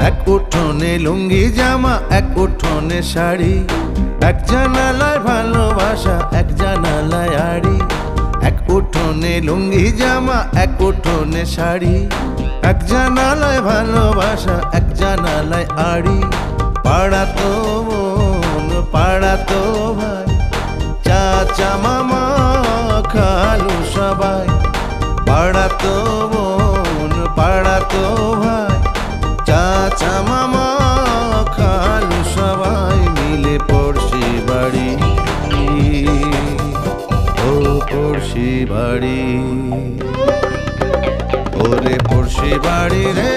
এক উঠোনে লুঙ্গি জামা, এক উঠোনে শাড়ি, এক জানালায় ভালোবাসা, এক জানালায় আড়ি। এক উঠোনে লুঙ্গি জামা, এক উঠোনে শাড়ি, এক জানালায় ভালোবাসা, এক জানালায় আড়ি। পাড়া তো বোন, পাড়া তো ভাই, চাচা মামা খালু সবাই। পাড়া তো বোন, পাড়া তো ভাই, চাচা মামা খালু সবাই মিলে পড়শি বাড়ি, ও পড়শি বাড়ি, ওরে পড়শি বাড়ি রে,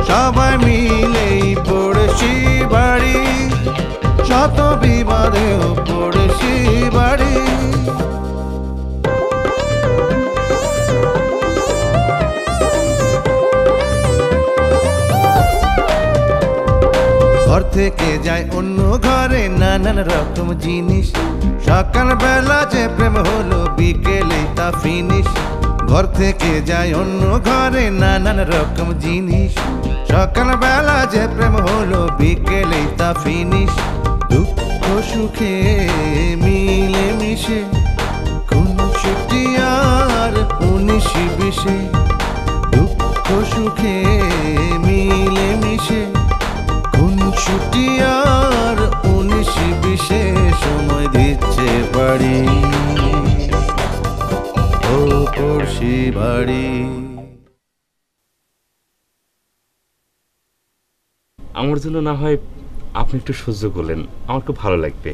সবাই মিলেই পড়শি বাড়ি, শত বিবাদেও পড়শি বাড়ি। ঘর থেকে যায় অন্য ঘরে নানান রকম জিনিস, সকাল বেলা যে প্রেম হলো বিকেলে তা ফিনিশ। ঘর থেকে যায় অন্য ঘরে নানান রকম জিনিস, সকাল বেলা যে প্রেম হলো বিকেলে তা ফিনিশ। দুঃখ সুখে মিলে মিশে, কোন ছুটি আর 19-20, দুঃখ সুখে মিলে মিশে, কোন ছুটি আর 19-20 সময় দিচ্ছে বাড়ি, ও পড়শি বাড়ি। আমার জন্য না হয় আপনি একটু সহ্য করলেন, আমার খুব ভালো লাগবে।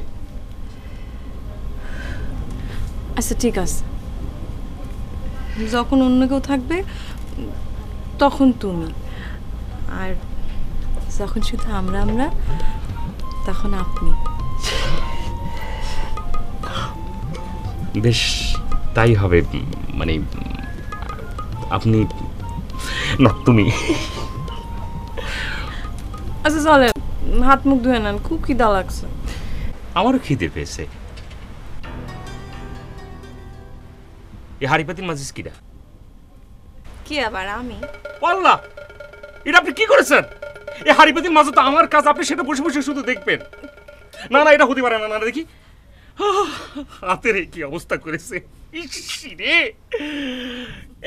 আচ্ছা ঠিক আছে, যখন অন্য কেউ থাকবে তখন তুমি, আর যখন শুধু আমরা আমরা তখন আপনি। বেশ তাই হবে, মানে আপনি না তুমি। আচ্ছা চলে, হাত মুখ ধুয়ে নেন, খুব খিদা লাগছে। আমারও খিদে পেয়েছে। এই হাড়িপাতির মাঝিস কিরা? কি আবার আমি? আল্লাহ, এটা আপনি কি করেছেন? এই হাড়িপাতির মাঝে তো আমার কাজ, আপনি সেটা বসে বসে শুধু দেখবেন। না না, এটা হতে পারে না। না দেখি হাতের কি অবস্থা করেছে। রে,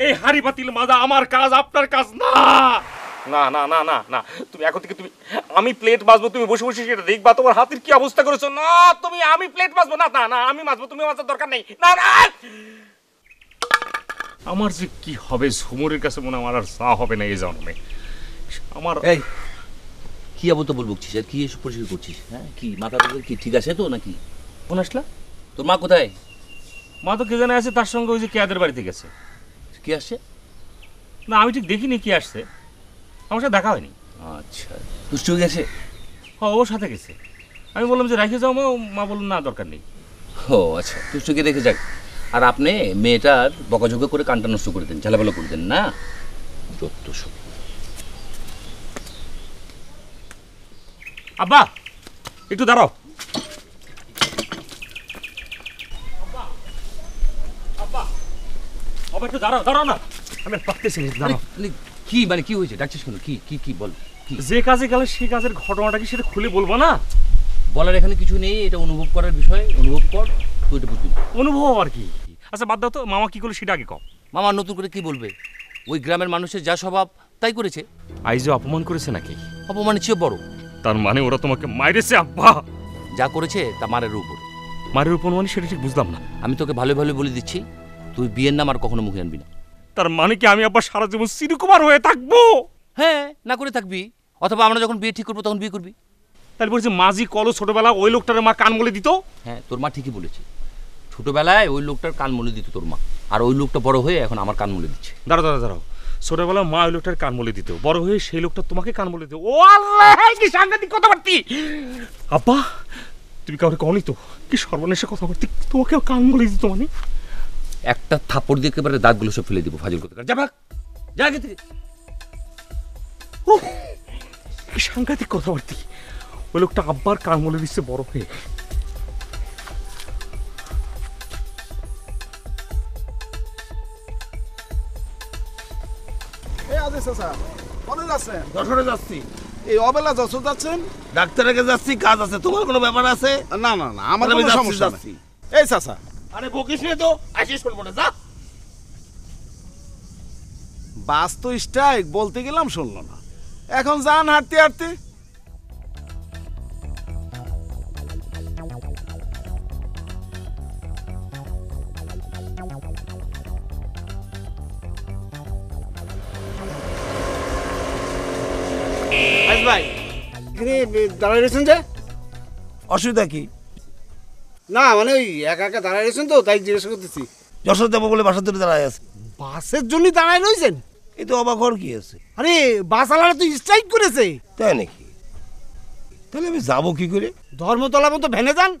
এই হাড়িপাতির মাজা আমার কাজ, আপনার কাজ না। না না না না না, তুমি এখন থেকে তুমি, আমি প্লেট মাজবো, তুমি বসে বসে সেটা দেখবা। তোমার হাতের কি অবস্থা করেছো। না তুমি, আমি প্লেট মাজবো না। না না, আমি মাজবো, তুমি মাজার দরকার নেই। না না, আমার যে কি হবে, ঝুমুরের কাছে মনে আমার আর চা হবে না এই জন্মে। আমার এই কি আবতো বলছিস আর কি এসব পরিষ্কার করছিস? হ্যাঁ, কি মাথা তোদের কি ঠিক আছে তো নাকি? কোন আসলা? তোর মা কোথায়? মা তো কে জানে আছে, তার সঙ্গে ওই যে কেয়াদের বাড়িতে গেছে। কি আসছে? না আমি ঠিক দেখিনি কি আসছে, আমার সাথে দেখা হয়নি। আচ্ছা, দুষ্টু গেছে? হ্যাঁ, ওর সাথে গেছে। আমি বললাম যে রেখে যাও মা, মা বললেন না দরকার নেই। ও আচ্ছা, দুষ্টুকে রেখে যাক। আর আপনি মেয়েটার বকাঝকা করে কানটা নষ্ট করে দেন, ঝালাপালা করে দেন না, যত সব। আব্বা একটু দাঁড়াও। আব্বা একটু দাঁড়াও, দাঁড়াও না, আমি পারতেছি না। দাঁড়াও। কি মানে কি হয়েছে? ডাকছিস কেন? কি কি কি বল। যে কাজে গেলে সেই কাজের ঘটনাটা কি সেটা খুলে বলবো না? বলার এখানে কিছু নেই, এটা অনুভব করার বিষয়। অনুভব কর, তুই এটা বুঝবি। অনুভব আর কি? আচ্ছা বাদ দাও তো, মামা কি করলো সেটা আগে কও। মামা নতুন করে কি বলবে? ওই গ্রামের মানুষের যা স্বভাব তাই করেছে। আইজো অপমান করেছে নাকি? অপমানের চেয়ে বড়। তার মানে ওরা তোমাকে মাইরেছে আব্বা? যা করেছে তা মারের উপর। মারের উপর মানে সেটা ঠিক বুঝলাম না। আমি তোকে ভালো ভালো বলে দিচ্ছি, তুই বিয়ের নাম আর কখনো মুখে আনবি না। তার মানে কি আমি আব্বা সারা জীবন শ্রীকুমার হয়ে থাকবো? হ্যাঁ, না করে থাকবি, অথবা আমরা যখন বিয়ে ঠিক করবো তখন বিয়ে করবি। তাহলে বলছি মাঝি কলো ছোটবেলা ওই লোকটার মা কান বলে দিত। হ্যাঁ, তোর মা ঠিকই বলেছে, ছোটবেলায় ওই লোকটার কান মলে দিত তোর মা, আর ওই লোকটা বড় হয়ে এখন আমার কান মলে দিচ্ছে। দাঁড়াও দাঁড়াও দাঁড়াও, ছোটবেলা মা ওই লোকটার কান বলে দিত, বড় হয়ে সেই লোকটা তোমাকে কান বলে দিত। ও আল্লাহ, কি সাংঘাতিক কথাবার্তি। আব্বা তুমি কাউকে কওনি তো? কি সর্বনেশে কথাবার্তি, তোমাকেও কান বলে দিত মানে? একটা থাপ্পড় দিয়ে একেবারে দাঁতগুলো সব ফেলে দিব, ফাজিল কথা। যা ভাগ, যা আগে থেকে। কি সাংঘাতিক কথাবার্তি। ওই লোকটা আব্বার কান বলে দিচ্ছে বড় হয়ে। কাজে চাচা কবে যাচ্ছেন? যশোরে যাচ্ছি, এই অবেলা যশোর যাচ্ছেন? ডাক্তারের কাছে যাচ্ছি, কাজ আছে। তোমার কোনো ব্যাপার আছে? না না না, আমার আমি কোনো যাচ্ছি, সমস্যা যাচ্ছি। নেই। এই চাচা, আরে বকিস নে তো, আসিস শুনবো না, যা। বাস তো স্ট্রাইক বলতে গেলাম শুনলো না, এখন যান হাঁটতে হাঁটতে। ভাই এখানে দাঁড়ায় রয়েছেন যে? অসুবিধা কি? না মানে ওই একা একা দাঁড়ায় রয়েছেন তো, তাই জিজ্ঞাসা করতেছি। যশোর যাবো বলে বাসার দূরে দাঁড়ায় আছে। বাসের জন্য দাঁড়ায় রয়েছেন? এই তো অবাক হওয়ার কি আছে? আরে বাস আলারা তো স্ট্রাইক করেছে। তাই নাকি? তাহলে আমি যাবো কি করে? ধর্মতলা মতো ভ্যানে যান,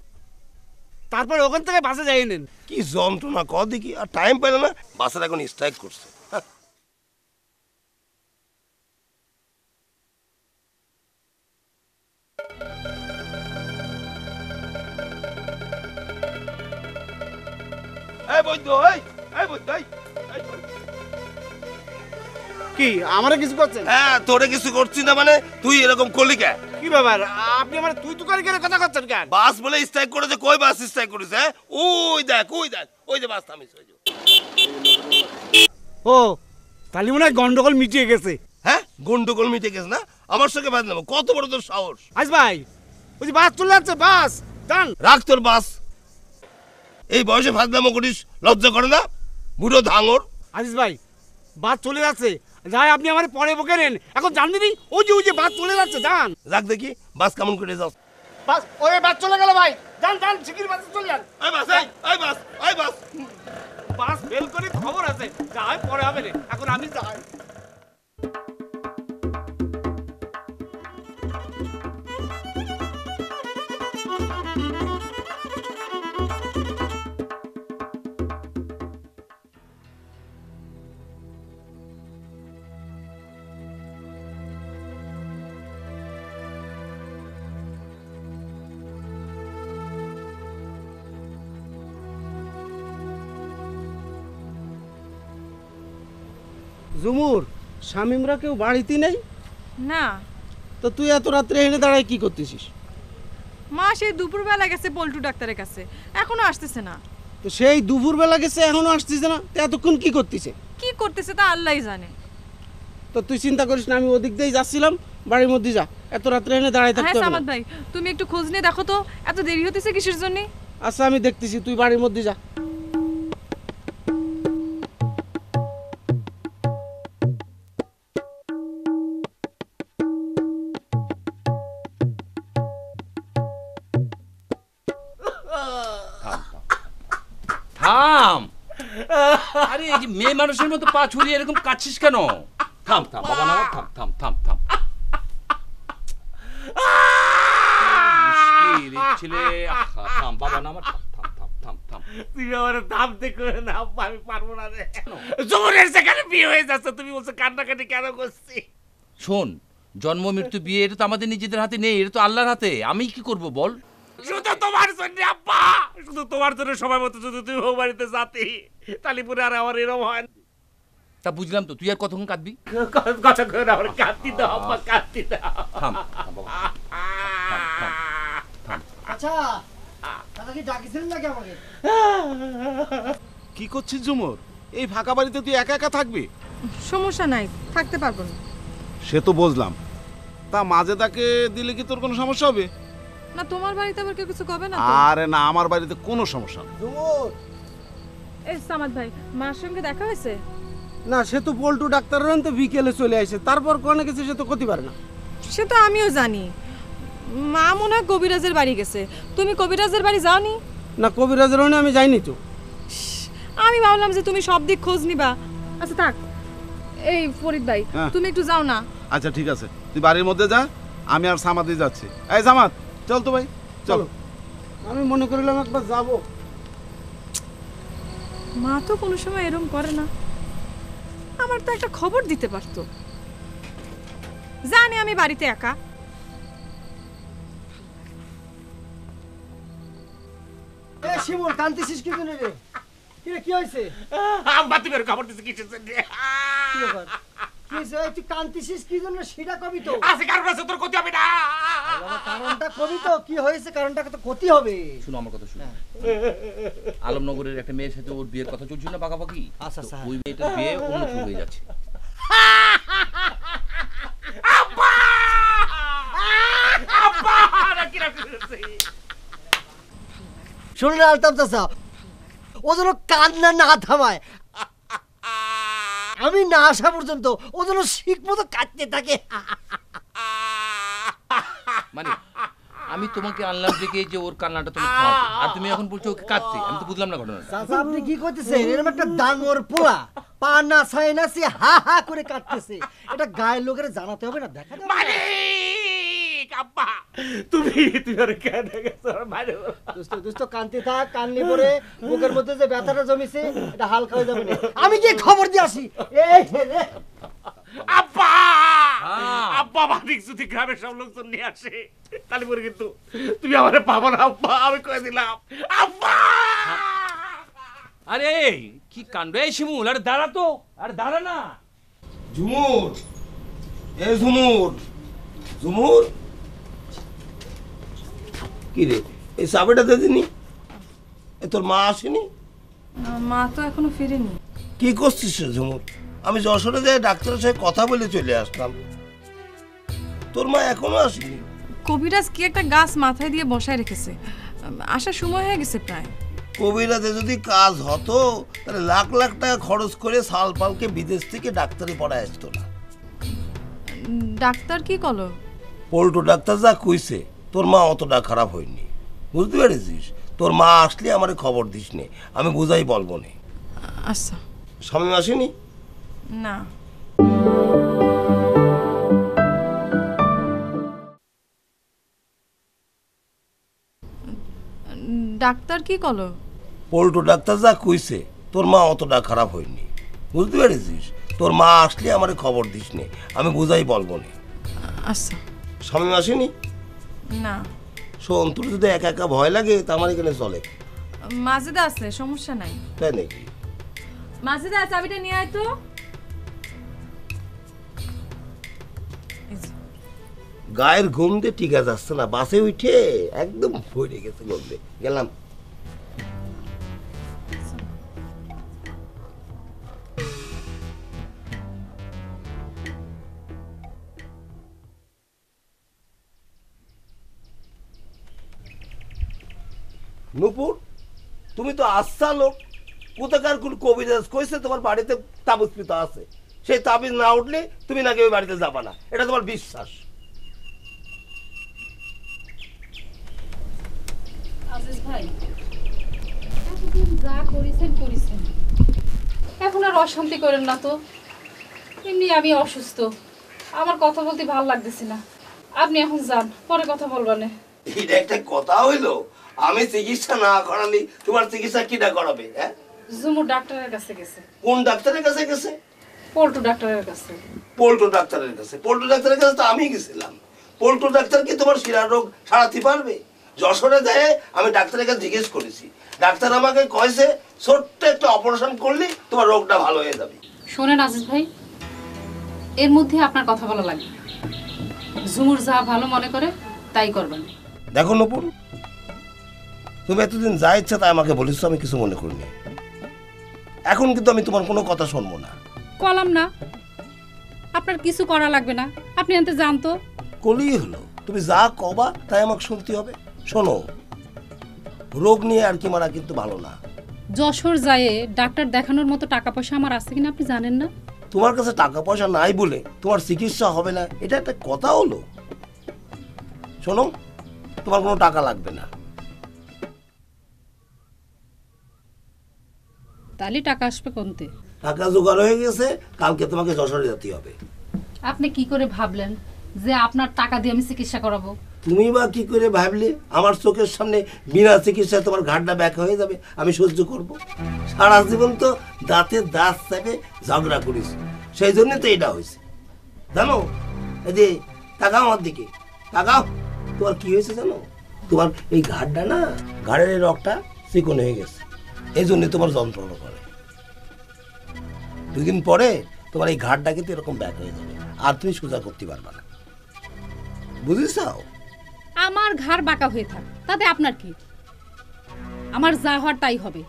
তারপর ওখান থেকে বাসে যাই নেন। কি যন্ত্রণা ক দেখি, আর টাইম পেলে না, বাসের এখন স্ট্রাইক করছে। এই বৈদ্য, এই বৈদ্য, কি আমারে কিছু করছেন? হ্যাঁ, তোরে কিছু করছি না মানে তুই এরকম করলি কেন? কি ব্যাপার, আপনি আমার তুই তুকারি করে কথা করছেন কেন? বাস বলে স্ট্রাইক করেছে, কই বাস স্ট্রাইক করেছে? হ্যাঁ, ওই দেখ, ওই যে বাস থামিস, ওই যে। ও তাহলে মনে হয় গন্ডগোল মিটিয়ে গেছে। হ্যাঁ, গন্ডগোল মিটে গেছে না? আমার সঙ্গে বাদ নেবো, কত বড় তোর সাহস! আজ ভাই ওই যে বাস চলে যাচ্ছে, বাস যান। রাখ তোর বাস। এই বয়সে ফাজলামো করিস, লজ্জা করে না? বুড়ো ধাঙর। আজিজ ভাই বাস চলে যাচ্ছে, যাই আপনি আমার পরে বকে নেন। এখন জানবি ওই যে বাস চলে যাচ্ছে, যান। রাখ দেখি বাস কেমন করে যাও। বাস ওই বাস চলে গেল ভাই, যান যান শিগগির বাসে চলে যান। এই বাস, এই বাস, এই বাস। বাস ফেল করে খবর আছে, যাই পরে হবে না, এখন আমি যাই। জুমুর শামিমরা কেউ বাড়িতে নেই না, তো তুই এত রাত্রে এনে দাঁড়ায় কি করতেছিস? মা সেই দুপুরবেলা গেছে পল্টু ডাক্তারের কাছে, এখনো আসতেছে না। তো সেই দুপুরবেলা গেছে এখনো আসতেছে না, তো এতক্ষণ কি করতেছে? কি করতেছে তা আল্লাহই জানে। তো তুই চিন্তা করিস না, আমি ওদিক দিয়েই যাচ্ছিলাম, বাড়ির মধ্যে যা, এত রাত্রে এনে দাঁড়ায় হ্যাঁ থাকতে হবে সামাদ না। ভাই, তুমি একটু খোঁজ নিয়ে দেখো তো এত দেরি হতেছে কিসের জন্য। আচ্ছা আমি দেখতেছি, তুই বাড়ির মধ্যে যা। থাম। আরে এই যে মেয়ে মানুষের মতো পা ছুরিয়ে এরকম কাটছিস কেন? থাম থাম বাবা, না থাম থাম থাম থাম। মুশকিল এই ছেলে। আহা, থাম বাবা, না আমার, থাম থাম থাম থাম থাম। তুই আমার থামতে করে না, আমি পারবো না রে। জোরের সেখানে বিয়ে হয়ে যাচ্ছে, তুমি বলছো কান্নাকাটি কেন করছি? শোন, জন্ম মৃত্যু বিয়ে এটা তো আমাদের নিজেদের হাতে নেই, এটা তো আল্লাহর হাতে। আমি কি করব বল? শুধু তোমার জন্য আব্বা, শুধু তোমার জন্য সময় মতো যদি তুমি ও বাড়িতে যাতে, তাহলে পরে আর আমার এরকম হয় না। তা বুঝলাম তো, তুই আর কতক্ষণ কাঁদবি? কথা করে আমার কাঁদতে দাও আব্বা, কাঁদতে দাও। থাম থাম বাবা, থাম থাম থাম। আচ্ছা দাদা কি ডাকিছিলেন নাকি আমাকে? কি করছিস ঝুমুর? এই ফাঁকা বাড়িতে তুই একা একা থাকবি? সমস্যা নাই, থাকতে পারবো না। সে তো বুঝলাম, তা মাঝে তাকে দিলে কি তোর কোনো সমস্যা হবে? না তোমার বাড়িতে আবার কেউ কিছু কবে না তো? আরে না, আমার বাড়িতে কোনো সমস্যা নেই। জুমুর এই সামাদ ভাই, মার সঙ্গে দেখা হয়েছে? না সে তো পল্টু ডাক্তারের তো বিকেলে চলে আসে, তারপর কোনে গেছে সে তো ক্ষতি পারে না। সে তো আমিও জানি। মা মনে হয় কবিরাজের বাড়ি গেছে। তুমি কবিরাজের বাড়ি যাওনি? না কবিরাজের ওখানে আমি যাইনি তো। আমি ভাবলাম যে তুমি সব দিক খোঁজ নিবা। আচ্ছা থাক, এই ফরিদ ভাই হ্যাঁ। তুমি একটু যাও না। আচ্ছা ঠিক আছে, তুই বাড়ির মধ্যে যা, আমি আর সামাদে যাচ্ছি। এই সামাদ চল তো ভাই, চল। আমি মনে করিলাম একবার যাবো। মা তো কোনো সময় এরকম করে না, আমার তো একটা খবর দিতে পারতো। জানি আমি বাড়িতে একা। এ শিমুল কান্তিছিস কি জন্য রে? কি রে কি হইছে? আব্বা তুমি খবর দিচ্ছি কিসের জন্য? কি ব্যাপার? কি হয়েছে তুই কান্তিছিস কি জন্য সেটা কবি তো আছে কারণ আছে তোর ক্ষতি হবে না বাবা কারণটা কবি তো কি হয়েছে কারণটা তো ক্ষতি হবে শুনো আমার কথা শুনো আলমনগরের একটা মেয়ের সাথে ওর বিয়ের কথা চলছিল না পাকাপাকি আচ্ছা, তো স্যার। ওই মেয়েটার বিয়ে অন্য কেউ হয়ে যাচ্ছে আব্বা আব্বা নাকি রাখছে শুনুন আলতাফ চাচা ও যেন কান্না না থামায় আমি না আসা পর্যন্ত ও যেন ঠিক মতো কাঁদতে থাকে মানে আমি তোমাকে আনলাম দেখে যে ওর কান্নাটা তুমি থামাতে আর তুমি এখন বলছো ওকে কাঁদতে আমি তো বুঝলাম না ঘটনাটা চাচা আপনি কি করতেছেন এরকম একটা ডাঙর পোলা পা না ছায় না সে হা হা করে কাঁদতেছে এটা গায়ের লোকের জানাতে হবে না দেখা যাবে না? মালিক আব্বা তুমি আর কেন গেছো মারো দোস্ত কান্তি থাক কান্নি পরে বুকের মধ্যে যে ব্যথাটা জমিছে এটা হালকা হয়ে যাবে না আমি গিয়ে খবর দিয়ে আসি এই রে আব্বা আব্বা মালিক যদি গ্রামের সব লোকজন নিয়ে আসে তাহলে পরে কিন্তু তুমি আমারে পাবো না আব্বা আমি কয়ে দিলাম আব্বা আরে কি কাণ্ড এই শিমুল আরে দাঁড়া তো আরে দাঁড়া না ঝুমুর এ ঝুমুর ঝুমুর কি রে এই চাবিটা দিয়ে দিনি এ তোর মা আসেনি মা তো এখনো ফিরেনি। কি করছিস রে ঝুমুর আমি যশোরে যাই ডাক্তারের সাথে কথা বলে চলে আসলাম তোর মা এখনো আসেনি কবিরাজ কি একটা গাছ মাথায় দিয়ে বসায় রেখেছে, আসার সময় হয়ে গেছে প্রায়। কবিরাজে যদি কাজ হতো তাহলে লাখ লাখ টাকা খরচ করে সালপালকে বিদেশ থেকে ডাক্তারি পড়ায় আসতো না ডাক্তার কি করলো? পল্টু ডাক্তার যা কইছে তোর মা অতটা খারাপ হয়নি বুঝতে পেরেছিস তোর মা আসলে আমার খবর দিস নে আমি বুঝাই বলবো নে আচ্ছা। স্বামী আসেনি না ডাক্তার কি করলো? পল্টু ডাক্তার যা কইছে তোর মা অতটা খারাপ হয়নি বুঝতে পেরেছিস তোর মা আসলে আমার খবর দিস নে আমি বুঝাই বলবো নে আচ্ছা। স্বামী আসেনি না শোন তোর যদি একা একা ভয় লাগে তা আমার এখানে চলে মাঝেদা আছে, সমস্যা নাই। তাই নাকি মাঝেদা চাবিটা নিয়ে আয় তো। এই যে। গায়ের ঘুম দিয়ে টিকা যাচ্ছে না বাসে উঠে একদম ভরে গেছে ঘুম দিয়ে গেলাম নূপুর তুমি তো আস্থা লোক কোথাকার কোন কবিরাজ কইছে তোমার বাড়িতে তাবিজ পিতা আছে সেই তাবিজ না উঠলে তুমি নাকি ওই বাড়িতে যাবা না এটা তোমার বিশ্বাস আজিজ ভাই এতদিন যা করেছেন এখন আর অশান্তি করেন না তো এমনি আমি অসুস্থ আমার কথা বলতে ভালো লাগতেছে না আপনি এখন যান পরে কথা বলবানে এটা একটা কথা হইলো আমি চিকিৎসা না করালি তোমার চিকিৎসা কিটা করাবে হ্যাঁ জুমু ডাক্তারের কাছে গেছে কোন ডাক্তারের কাছে গেছে পল্টু ডাক্তারের কাছে পল্টু ডাক্তারের কাছে পল্টু ডাক্তারের কাছে তো আমি গেছিলাম পল্টু ডাক্তার কি তোমার শিরার রোগ সারাতে পারবে যশোরে যায় আমি ডাক্তারের কাছে জিজ্ঞেস করেছি ডাক্তার আমাকে কয়েছে ছোট্ট একটা অপারেশন করলে তোমার রোগটা ভালো হয়ে যাবে শোনেন আজিজ ভাই এর মধ্যে আপনার কথা বলা লাগবে জুমুর যা ভালো মনে করে তাই করবেন দেখো নপুর তুমি এতদিন যা ইচ্ছা তাই আমাকে বলেছো আমি কিছু মনে করিনি এখন কিন্তু আমি তোমার কোনো কথা শুনবো না কলাম না আপনার কিছু করা লাগবে না আপনি আনতে জানতো কলি হলো তুমি যা কবা তাই আমাকে শুনতে হবে শোনো রোগ নিয়ে আর কি মারা কিন্তু ভালো না যশোর যায় ডাক্তার দেখানোর মতো টাকা পয়সা আমার আছে কিনা আপনি জানেন না তোমার কাছে টাকা পয়সা নাই বলে তোমার চিকিৎসা হবে না এটা একটা কথা হলো শোনো তোমার কোনো টাকা লাগবে না তাহলে টাকা আসবে কোনতে টাকা জোগাড় হয়ে গেছে কালকে তোমাকে যশোরে যেতে হবে আপনি কি করে ভাবলেন যে আপনার টাকা দিয়ে আমি চিকিৎসা করাবো তুমি বা কি করে ভাবলে আমার চোখের সামনে বিনা চিকিৎসায় তোমার ঘাটটা ব্যাকা হয়ে যাবে আমি সহ্য করব সারা জীবন তো দাঁতে দাঁত চাপে ঝগড়া করিস সেই জন্য তো এটা হয়েছে জানো এই যে তাকাও আমার দিকে তাকাও তোমার কি হয়েছে জানো তোমার এই ঘাটটা না ঘাড়ের এই রগটা চিকন হয়ে গেছে এই জন্য তোমার যন্ত্রণা করে দুদিন পরে তোমার এই ঘাটটা কিন্তু এরকম ব্যাক হয়ে যাবে, আর তুমি সোজা করতে পারবে না, বুঝেছ? আমার ঘাড় বাঁকা হয়ে থাক, তাতে আপনার কি? আমার যা হওয়ার তাই হবে,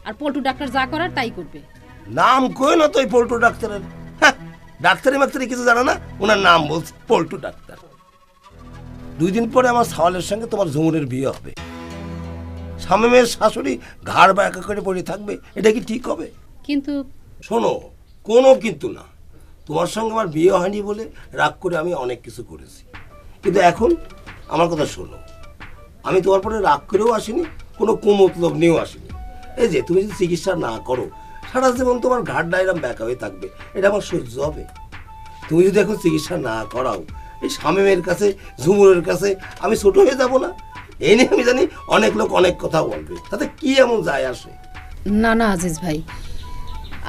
আর পল্টু ডাক্তার যা করার তাই করবে। নাম কই না তো এই পল্টু ডাক্তারের, হ্যাঁ, ডাক্তারি মাক্তারি কিছু জানো না, ওনার নাম বলছে পল্টু ডাক্তার। 2 দিন পরে আমার সাওয়ালের সঙ্গে তোমার ঝুমুরের বিয়ে হবে। শামীমের শাশুড়ি ঘাড় বাঁকা করে পড়ে থাকবে, এটা কি ঠিক হবে? কিন্তু শোনো, কোনো কিন্তু না, তোমার সঙ্গে আমার বিয়ে হয়নি বলে রাগ করে আমি অনেক কিছু করেছি, কিন্তু এখন আমার কথা শোনো, আমি তোমার পরে রাগ করেও আসিনি, কোনো কুমতলব নিয়েও আসিনি। এই যে তুমি যদি চিকিৎসা না করো, সারা জীবন তোমার ঘাড় ডায়রাম ব্যাকা হয়ে থাকবে, এটা আমার সহ্য হবে? তুমি যদি এখন চিকিৎসা না করাও, এই শামীমের কাছে ঝুমুরের কাছে আমি ছোট হয়ে যাব না? এই নিয়ে আমি জানি অনেক লোক অনেক কথা বলবে, তাতে কি এমন যায় আসে? না না আজিজ ভাই,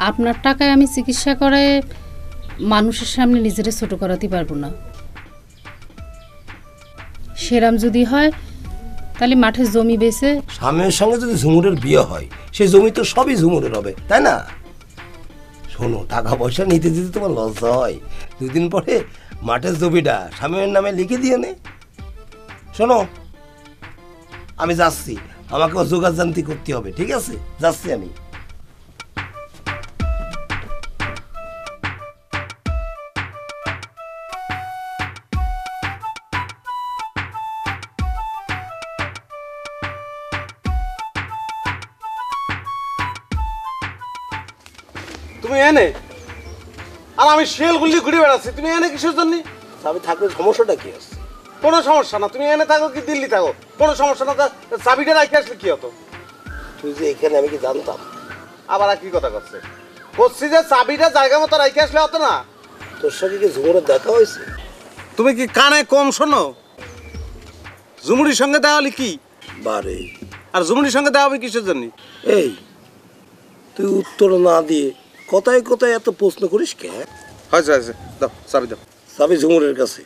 আপনার টাকায় আমি চিকিৎসা করে মানুষের সামনে নিজেরা ছোট করাতে পারবো না। সেরাম যদি হয় তাহলে মাঠে জমি বেচে স্বামীর সঙ্গে যদি ঝুমুরের বিয়ে হয়, সেই জমি তো সবই ঝুমুরের হবে, তাই না? শোনো, টাকা পয়সা নিতে দিতে তোমার লজ্জা হয়, 2 দিন পরে মাঠের জমিটা স্বামীর নামে লিখে দিয়ে নে। শোনো, আমি যাচ্ছি, আমাকে যোগাযান্তি করতে হবে, ঠিক আছে? যাচ্ছি আমি। তুমি এনে আর আমি শেলগুলি ঘুরে বেড়াচ্ছি, তুমি এনে কিসের জন্য? আমি থাকলে সমস্যাটা কি আছে? কোনো সমস্যা না, তুমি এনে থাকো কি দিল্লি থাকো, কোনো সমস্যা না। চাবিটা রাখে আসলে কি হতো? তুই যে এখানে, আমি কি জানতাম? আবার আর কি কথা করছে? বলছি যে চাবিটা জায়গা মতো রাখে আসলে হতো না? তোর সঙ্গে কি ঝুমুরের দেখা হয়েছে? তুমি কি কানে কম শোনো? ঝুমুরির সঙ্গে দেওয়া হলে কি বারে, আর ঝুমুরির সঙ্গে দেওয়া হবে কিসের জন্য? এই তুই উত্তর না দিয়ে কথায় কথায় এত প্রশ্ন করিস কে? হয়েছে হয়েছে, দাও চাবি দাও। চাবি ঝুমুরের কাছে।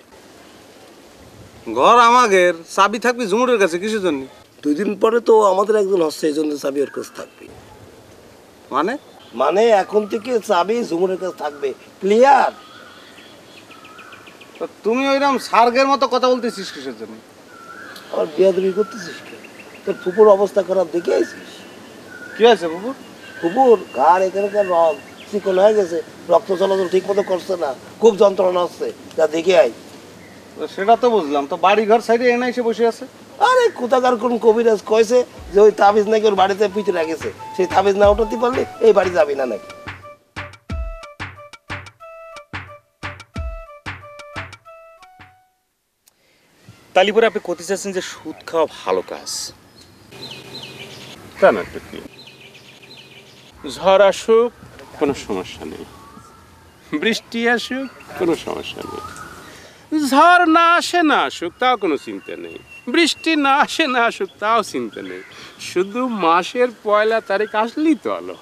ঘর আমাদের, চাবি থাকবে ঝুমুরের কাছে কিসের জন্য? 2 দিন পরে তো আমাদের একজন হচ্ছে, এই জন্য চাবি ওর কাছে থাকবে। মানে? মানে এখন থেকে চাবি ঝুমুরের কাছে থাকবে, ক্লিয়ার? তুমি ওইরকম সার্গের মতো কথা বলতেছিস কিসের জন্য? আবার বিয়াদবি করতেছিস কে? তোর ফুপুর অবস্থা খারাপ দেখে আইছিস? কি আছে বাবু? ফুপুর ঘাড় এখানকার চিকন হয়ে গেছে, রক্ত চলাচল ঠিক মতো করছে না, খুব যন্ত্রণা হচ্ছে, যা দেখে আই। সেটা তো বুঝলাম, তো বাড়ি ঘর সাইডে এনে এসে বসে আছে। আরে কোথাকার কোন কবিরাজ কয়েছে যে ওই তাবিজ নাকি ওর বাড়িতে পিঠে রেখেছে, সেই তাবিজ না উঠাতে পারলে এই বাড়ি যাবি না নাকি? তালি পরে আপনি করতে চাচ্ছেন যে সুদ খাওয়া ভালো কাজ, তা না তো কি, ঝড় আসুক কোনো সমস্যা নেই, বৃষ্টি আসুক কোনো সমস্যা নেই, ঝড় না আসে না আসুক তাও কোনো চিন্তা নেই, বৃষ্টি না আসে না আসুক তাও চিন্তা নেই, শুধু মাসের 1 তারিখ আসলেই তো আলো।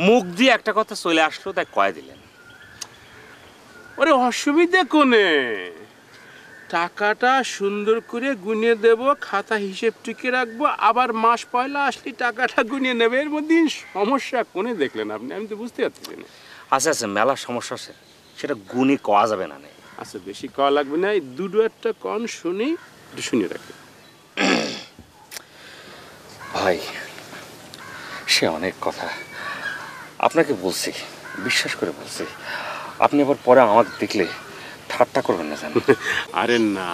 মুখ দিয়ে একটা কথা চলে আসলো তাই কয়ে দিলেন। ওরে অসুবিধে কোনে, টাকাটা সুন্দর করে গুনিয়ে দেব, খাতা হিসেব টিকে রাখবো, আবার মাস 1 আসলে টাকাটা গুনিয়ে নেবে, এর মধ্যে সমস্যা কোনে দেখলেন আপনি? আমি তো বুঝতে পারছি না। আচ্ছা আচ্ছা, মেলা সমস্যা আছে, সেটা গুণে কওয়া যাবে না। আচ্ছা বেশি কওয়া লাগবে না, এই 2-1টা কন শুনি, একটু শুনে রাখি। ভাই, সে অনেক কথা আপনাকে বলছি, বিশ্বাস করে বলছি, আপনি আবার পরে আমাকে দেখলে ঠাট্টা করবেন না জানেন? আরে না,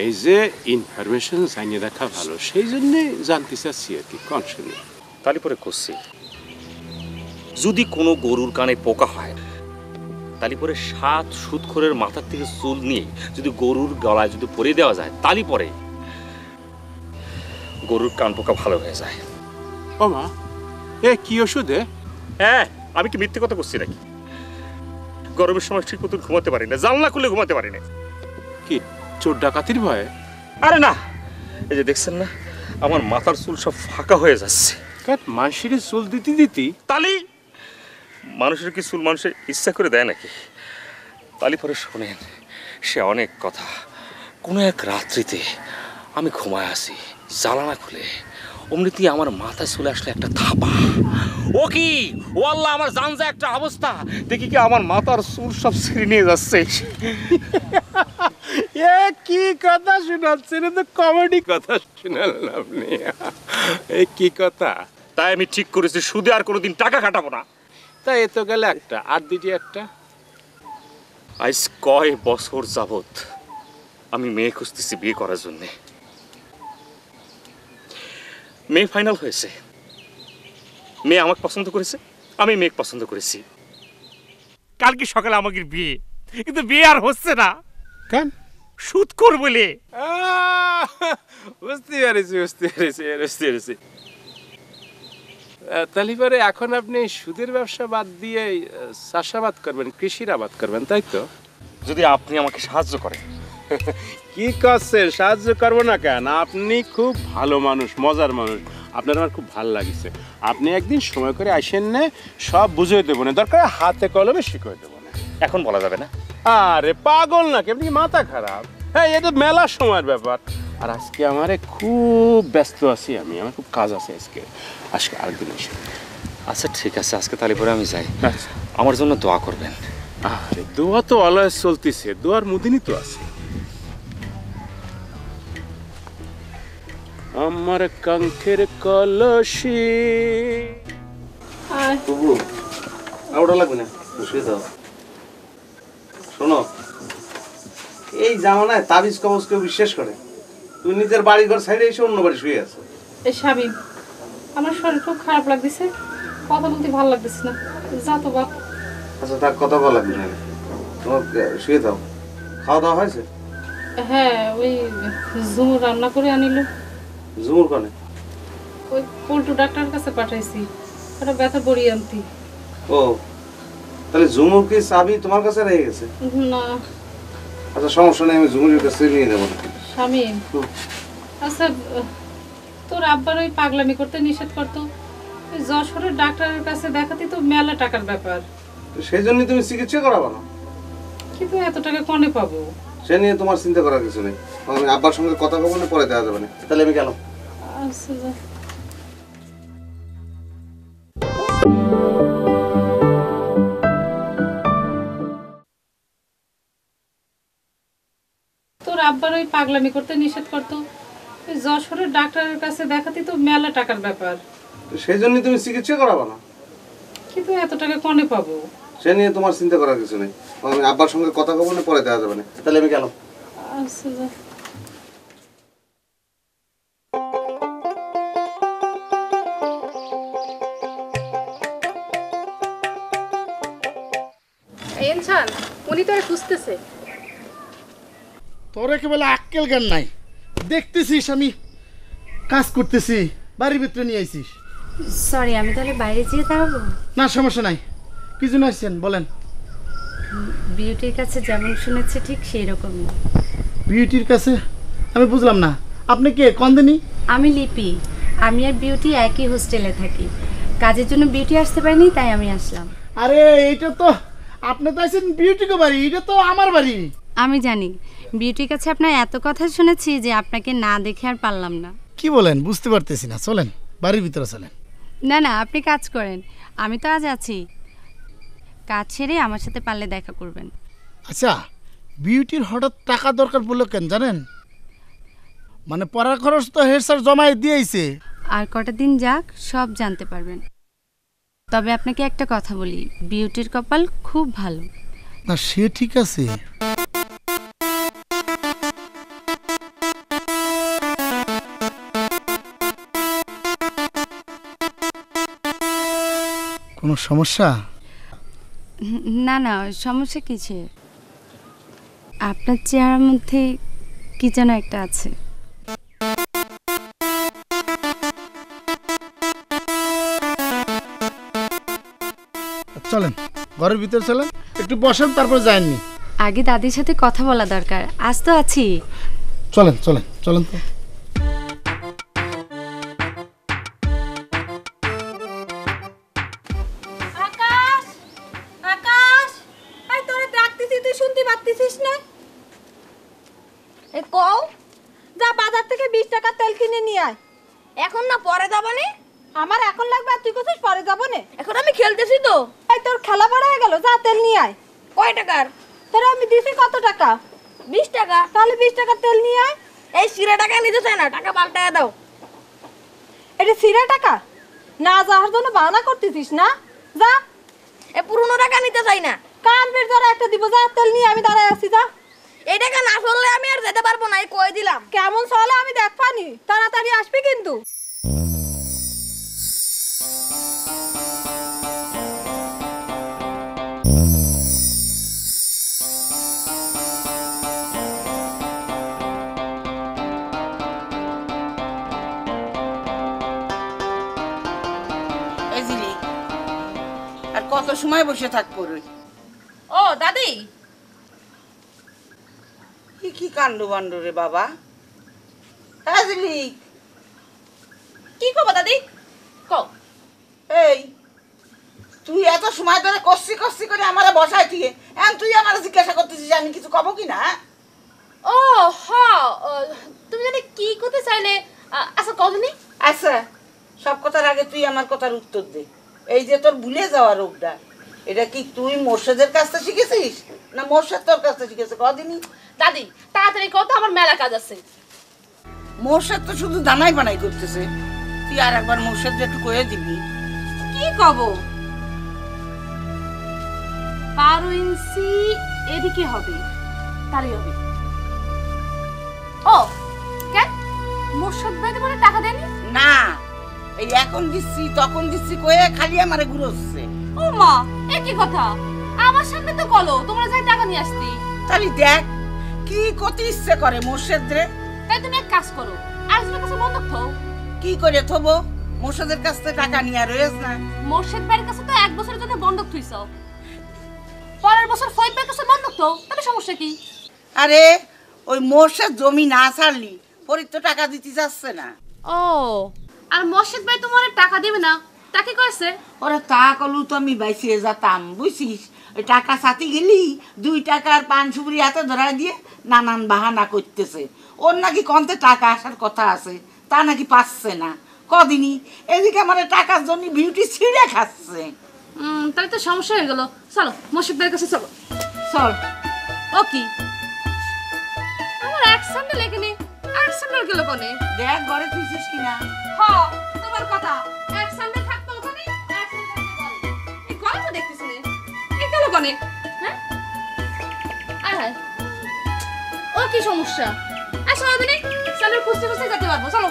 এই যে ইনফরমেশন জানিয়ে রাখা ভালো, সেই জন্যে জানতে চাচ্ছি আর কি, কন শুনি। তালি পরে করছি, যদি কোনো গরুর কানে পোকা হয়, তালি পরে 7 সুদখোরের মাথার থেকে চুল নিয়ে যদি গরুর গলায় যদি পরিয়ে দেওয়া যায়, তালি পরে গরুর কান পোকা ভালো হয়ে যায়। ও মা, এ কি ওষুধে? হ্যাঁ, আমি কি মিথ্যে কথা করছি নাকি? গরমের সময় ঠিক মতো ঘুমাতে পারি না, জানলা খুলে ঘুমাতে পারি না। কি চোর ডাকাতির ভয়ে? আরে না, এই যে দেখছেন না, আমার মাথার চুল সব ফাঁকা হয়ে যাচ্ছে। মানুষের চুল দিতে দিতি তালি, মানুষের কি চুল মানুষের ইচ্ছা করে দেয় নাকি? তালি পরে শোনেন, সে অনেক কথা। কোনো এক রাত্রিতে আমি ঘুমায় আসি, জ্বালানা খুলে অমনিতেই আমার মাথায় চলে আসলে একটা থাপা। ও কি ও আল্লাহ, আমার জান যা একটা অবস্থা, দেখি কি আমার মাথার চুল সব ছিঁড়ে নিয়ে যাচ্ছে। এ কি কথা শোনাচ্ছেন, তো কমেডি কথা শোনালেন আপনি। এই কি কথা? তাই আমি ঠিক করেছি সুদে আর কোনোদিন টাকা কাটাবো না। তা এ তো গেলে একটা, আর দিটি একটা। আজ কয় বছর যাবত আমি মেয়ে খুঁজতেছি বিয়ে করার জন্যে। মেয়ে ফাইনাল হয়েছে, মেয়ে আমাকে পছন্দ করেছে, আমি মেয়ে পছন্দ করেছি। কালকে সকালে আমাকে বিয়ে, কিন্তু বিয়ে আর হচ্ছে না। কেন? সুদ কর বলে। বুঝতে পেরেছি। তাহলে পরে এখন আপনি সুদের ব্যবসা বাদ দিয়ে চাষাবাদ করবেন, কৃষির আবাদ করবেন, তাই তো? যদি আপনি আমাকে সাহায্য করেন। কি করছেন? সাহায্য করবো না কেন? আপনি খুব ভালো মানুষ, মজার মানুষ, আপনার আমার খুব ভালো লাগিছে। আপনি একদিন সময় করে আসেন না, সব বুঝিয়ে দেবো না, দরকার হাতে কলমে শিখিয়ে দেবো না। এখন বলা যাবে না। আরে পাগল নাকি আপনি? কি মাথা খারাপ? হ্যাঁ, এটা মেলা সময়ের ব্যাপার। আর আজকে আমারে খুব ব্যস্ত আছি, আমার খুব কাজ আছে আজকে আরেকদিন এসে। আচ্ছা ঠিক আছে, আজকে তাহলে পরে আমি যাই। আমার জন্য দোয়া করবেন। আরে দোয়া তো অলওয়েজ চলতেছে, দোয়ার মুদিনই তো আছে। আমার কাঙ্ক্ষের কলসি। তবু আর ওটা লাগবে না, শুয়ে দাও। শোনো, এই জামানায় তাবিজ কবজ কেউ বিশ্বাস করে? তুই নিজের বাড়ি ঘর সাইডে এসে অন্য বাড়ি শুয়ে আছো। এই শামিম, আমার শরীর খুব খারাপ লাগতেছে, কথা বলতে ভালো লাগতেছে না। যা তো বাপ। আচ্ছা তার কথা বলা লাগবে না, তোমার শুয়ে দাও। খাওয়া দাওয়া হয়েছে? হ্যাঁ, ওই ঝুমুর রান্না করে আনিল। ঝুমুর কনে? ওই পল্টু ডাক্তারের কাছে পাঠাইছি, ওটা ব্যথা বড়ি আনতি। ও, তাহলে ঝুমুর কি চাবি তোমার কাছে রয়ে গেছে? না। আচ্ছা সমস্যা নেই, আমি ঝুমুরের কাছে নিয়ে নেবো। শামিম, আচ্ছা তোর আব্বার ওই পাগলামি করতে নিষেধ করতো, ওই যশোরের ডাক্তারের কাছে দেখাতে তো মেলা টাকার ব্যাপার। সেই জন্যই তুমি চিকিৎসা করাবো না? কিন্তু এত টাকা কনে পাবো? সে নিয়ে তোমার চিন্তা করার কিছু নেই, আমি আব্বার সঙ্গে কথা বলবো না, পরে দেওয়া যাবে না। তাহলে আমি গেলাম। আচ্ছা যা। তোর আব্বার ওই পাগলামি করতে নিষেধ করতো, ওই যশোরের ডাক্তারের কাছে দেখাতে তো মেলা টাকার ব্যাপার। সেই জন্যই তুমি চিকিৎসা করাবো না? কিন্তু এত টাকা কনে পাবো? সে নিয়ে তোমার চিন্তা করার কিছু নেই, আমি আব্বার সঙ্গে কথা বলবো না, পরে দেওয়া যাবে না। তাহলে আমি গেলাম। আচ্ছা যা। এনছান, উনি তোরে খুঁজতেছে। তোর একেবারে আক্কেল জ্ঞান নাই, দেখতেছিস আমি কাজ করতেছি, বাড়ির ভিতরে নিয়ে আইছিস। সরি, আমি তাহলে বাইরে যেয়ে দাঁড়াবো? না সমস্যা নাই। কি জন্য আসছেন বলেন? বিউটির কাছে যেমন শুনেছে ঠিক সেই রকমই। বিউটির কাছে? আমি বুঝলাম না, আপনি কে কন্দিনী? আমি লিপি, আমি আর বিউটি একই হোস্টেলে থাকি। কাজের জন্য বিউটি আসতে পারিনি, তাই আমি আসলাম। আরে এইটা তো আপনি তো আছেন বিউটিকে বাড়ি, এটা তো আমার বাড়ি। আমি জানি, বিউটির কাছে আপনার এত কথা শুনেছি যে আপনাকে না দেখে আর পারলাম না। কি বলেন বুঝতে পারতেছি না, চলেন বাড়ির ভিতরে চলেন। না না, আপনি কাজ করেন, আমি তো আজ আছি। কাজ ছেড়ে আমার সাথে পারলে দেখা করবেন। আচ্ছা, বিউটির হঠাৎ টাকা দরকার পড়লো কেন জানেন? মানে পড়ার খরচ তো হেড স্যার জমায় দিয়েছে। আর কটা দিন যাক, সব জানতে পারবেন। তবে আপনাকে একটা কথা বলি, বিউটির কপাল খুব ভালো। না সে ঠিক আছে, কোনো সমস্যা? না না, সমস্যা কিছু, আপনার চেহারার মধ্যে কি যেন একটা আছে। চলেন ঘরের ভিতরে চলেন, একটু বসেন, তারপর যায়নি। আগে দাদির সাথে কথা বলা দরকার, আজ তো আছি। চলেন চলেন চলেন তো। আকাশ, আকাশ, এই তোরে ডাকতেছি, তুই শুনতে পাচ্ছিস না? কও, যা বাজার থেকে 20 টাকা তেল কিনে নিয়ে আয়। এখন না পরে যাবানি? আমার এখন লাগবে আর তুই কোথায় পরে যাবো না? এখন আমি খেলতেছি তো। এই তোর খেলা পড়া হয়ে গেল, যা তেল নিয়ে আয়। কয় টাকার? তোর আমি দিছি কত টাকা? 20 টাকা। তাহলে 20 টাকা তেল নিয়ে আয়। এই সিরা টাকা নিতে চাই না, টাকা পাল্টায় দাও। এটা সিরা টাকা না, যাওয়ার জন্য বাহানা করতেছিস না? যা। এ পুরনো টাকা নিতে চাই না। কান বের ধরে একটা দিব, যা তেল নিয়ে আমি দাঁড়ায় আছি, যা। এই টাকা না চললে আমি আর যেতে পারবো না, এই কয়ে দিলাম। কেমন চলে আমি দেখবানি, তাড়াতাড়ি আসবি কিন্তু। আর কত সময় বসে থাকবো রে? ও দাদি, কি কাণ্ড বাণ্ড রে বাবা। হ্যাঁ দিলি, কি করবো দাদি? কও। এই তুই এত সময় ধরে কষি কষি করে আমারে বসাই দিয়ে এখন তুই আমার জিজ্ঞাসা করতেছিস আমি কিছু কব কি না? ও হ, তুমি জানি কি করতে চাইলে। আচ্ছা কদিনি? আচ্ছা, সব কথার আগে তুই আমার কথার উত্তর দে। এই যে তোর ভুলে যাওয়া রোগটা, এটা কি তুই মোর্শেদের কাছ থেকে শিখেছিস না মোর্শেদ তোর কাছ থেকে শিখেছে? কদিনই দাদি তাড়াতাড়ি কত, আমার মেলা কাজ আছে। মোর্শেদ তো শুধু দানাই বানাই করতেছে, তুই আর একবার মোর্শেদ একটু কয়ে দিবি। কি কব? 12 ইঞ্চি এদিকে হবে, তারই হবে। ও কেন মোর্শেদ ভাই তোমার টাকা দেনি? না, এই এখন দিচ্ছি তখন দিচ্ছি কয়ে খালি আমারে ঘুরোচ্ছে। ও মা, এ কি কথা? আমার সামনে তো কলো তোমরা যাই টাকা নিয়ে আসতি। তাহলে দেখ কি করতে ইচ্ছে করে মোর্শেদ রে। তাই তুমি এক কাজ করো, আরেকজনের কাছে বন্ধক থও। কি করে থবো? মোর্শেদের কাছ থেকে টাকা নিয়ে রয়েছ না? মোর্শেদ ভাইয়ের কাছে তো 1 বছরের জন্য বন্ধক থইছো, পরের বছর ফয়েদ ভাইয়ের কাছে বন্ধক থও, তাহলে সমস্যা কি? আরে ওই মোর্শেদ জমি না ছাড়লি পরে তো টাকা দিতে যাচ্ছে না। ও, আর মোর্শেদ ভাই তোমার টাকা দেবে না, তাকে কইছে? ওরে তা কলু তো আমি বাইসিয়ে যেতাম, বুঝছিস? ওই টাকা সাথে গেলি 2 টাকার পান সুপুরি হাতে ধরাই দিয়ে নানান বাহানা করতেছে। ওর নাকি কন্তে টাকা আসার কথা আছে, তা নাকি পাচ্ছে না কদিনই। এদিকে আমার টাকার জন্য বিউটি ছিঁড়ে খাচ্ছে। তাহলে তো সমস্যা হয়ে গেল। চলো মোর্শেদ ভাইয়ের কাছে চলো। চল। ও কি আমার এক স্যান্ডেল এখানে, এক স্যান্ডেল গেল কোনে? দেখ ঘরে তুইছিস কিনা। হ্যাঁ তোমার কথা, এক স্যান্ডেল থাকতো ওখানে, এক স্যান্ডেল থাকতো। এই গল্প দেখতেছ না, এই গেল কোনে? হ্যাঁ আয় হায়, ও কি সমস্যা? আসো ওদিনে স্যান্ডেল খুঁজতে খুঁজতে যেতে পারবো। চলো।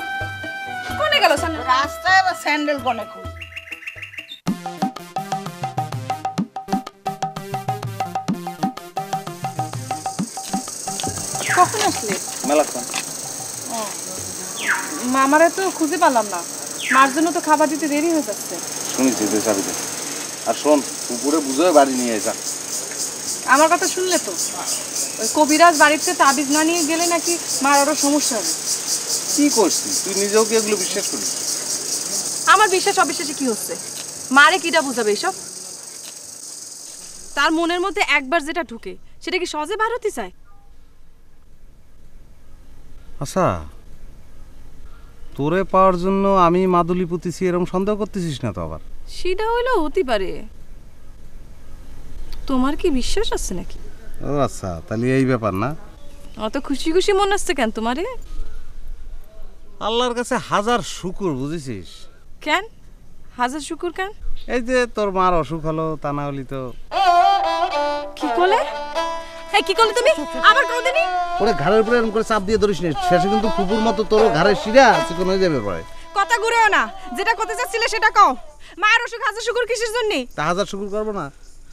কোনে গেল স্যান্ডেল? রাস্তায় আবার স্যান্ডেল কোনে খুঁজ। কখন আসলে? মেলাক্ষণ। মামারা তো খুঁজে পেলাম না, মার জন্য তো খাবার দিতে দেরি হয়ে যাচ্ছে। শুনেছি তুই চাবি দে। আর শোন, উপরে বুঝোয় বাড়ি নিয়ে যা। আমার কথা শুনলে তো, ওই কবিরাজ বাড়িতে তাবিজ না নিয়ে গেলে নাকি মার আরো সমস্যা হবে। কি করছিস তুই? নিজেও কি এগুলো বিশ্বাস করিস? আমার বিশ্বাস অবিশ্বাসে কি হচ্ছে? মারে কিটা বুঝাবে এসব? তার মনের মধ্যে একবার যেটা ঢুকে সেটা কি সহজে বার হতে চায়? আচ্ছা, তোরে পাওয়ার জন্য আমি মাদুলি পুতিছি এরকম সন্দেহ করতেছিস না তো আবার? সেটা হইলেও হতে পারে। তোমার কি বিশ্বাস আছে নাকি? ও আচ্ছা, তাহলে এই ব্যাপার না? অত খুশি খুশি মনে আসছে কেন তোমারে? আল্লাহর কাছে হাজার শুকুর, বুঝেছিস? কেন হাজার শুকুর কেন? এই যে তোর মার অসুখ হলো, তা না হলি তো। কি করলে? এই কি করলে তুমি? আবার কোনদিনই ওরে ঘাড়ের উপরে এরকম করে চাপ দিয়ে ধরিস না, শেষে কিন্তু ফুপুর মতো তোর ঘাড়ের শিরা চিকন হয়ে যাবে পরে। কথা ঘুরেও না, যেটা করতে চাচ্ছিলে সেটা কও। মায়ের অসুখ হাজার শুকুর কিসের জন্য? তা হাজার শুকুর করবো না?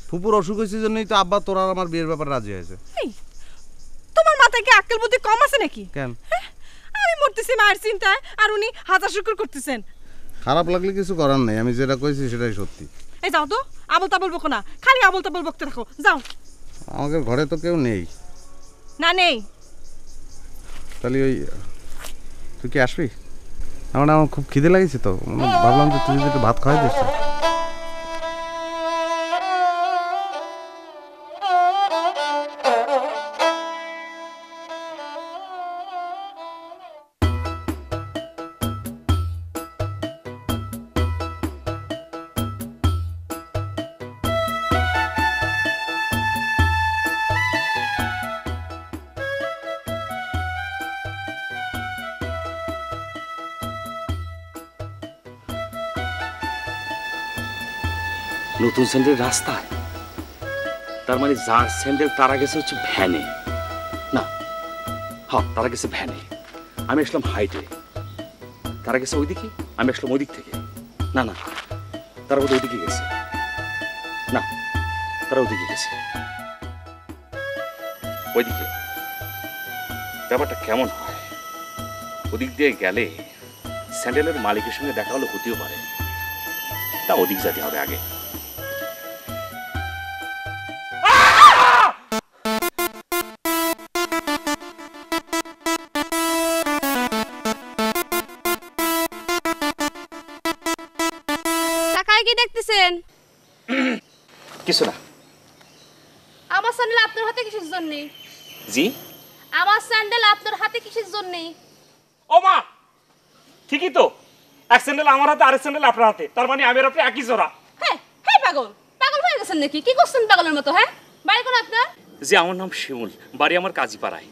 ফুপুর অসুখ হয়েছে জন্যই তো আব্বা তোর আর আমার বিয়ের ব্যাপারে রাজি হয়েছে। তোমার মাথায় কি আক্কেল বুদ্ধি কম আছে নাকি? কেন? আমি মরতেছি মায়ের চিন্তায় আর উনি হাজার শুকুর করতেছেন। খারাপ লাগলে কিছু করার নেই, আমি যেটা কইছি সেটাই সত্যি। এই যাও তো, আবল তাবল বকো না, খালি আবল তাবল বকতে থাকো, যাও। আমাদের ঘরে তো কেউ নেই। না নেই? তাহলে ওই তুই কি আসবি? আমার খুব খিদে লাগিয়েছে তো, ভাবলাম যে তুই যদি একটু ভাত খাওয়াই দিস। নতুন স্যান্ডেল রাস্তায়, তার মানে যার স্যান্ডেল তারা গেছে হচ্ছে ভ্যানে, না হ্যাঁ তারা গেছে ভ্যানে, আমি আসলাম হাইটে, তারা গেছে ওইদিকে, আমি আসলাম ওই দিক থেকে, না না তারা বোধহয় ওইদিকে গেছে, না তারা ওইদিকে গেছে, ওইদিকে। ব্যাপারটা কেমন হয়, ওদিক দিয়ে গেলে স্যান্ডেলের মালিকের সঙ্গে দেখা হলে হতেও পারে, তা ওদিক যেতে হবে আগে। তাকায় কি দেখতেছেন? কিছু না। আমার স্যান্ডেল আপনার হাতে কিসের জন্য? জি? আমার স্যান্ডেল আপনার হাতে কিসের জন্য? ও মা, ঠিকই তো, এক স্যান্ডেল আমার হাতে, আরেক স্যান্ডেল আপনার হাতে, তার মানে আমি আর আপনি একই জোড়া। হ্যাঁ হ্যাঁ, পাগল পাগল হয়ে গেছেন নাকি? কি করছেন পাগলের মতো? হ্যাঁ, বাড়ি কোন আপনার? জি, আমার নাম শিমুল, বাড়ি আমার কাজীপাড়ায়।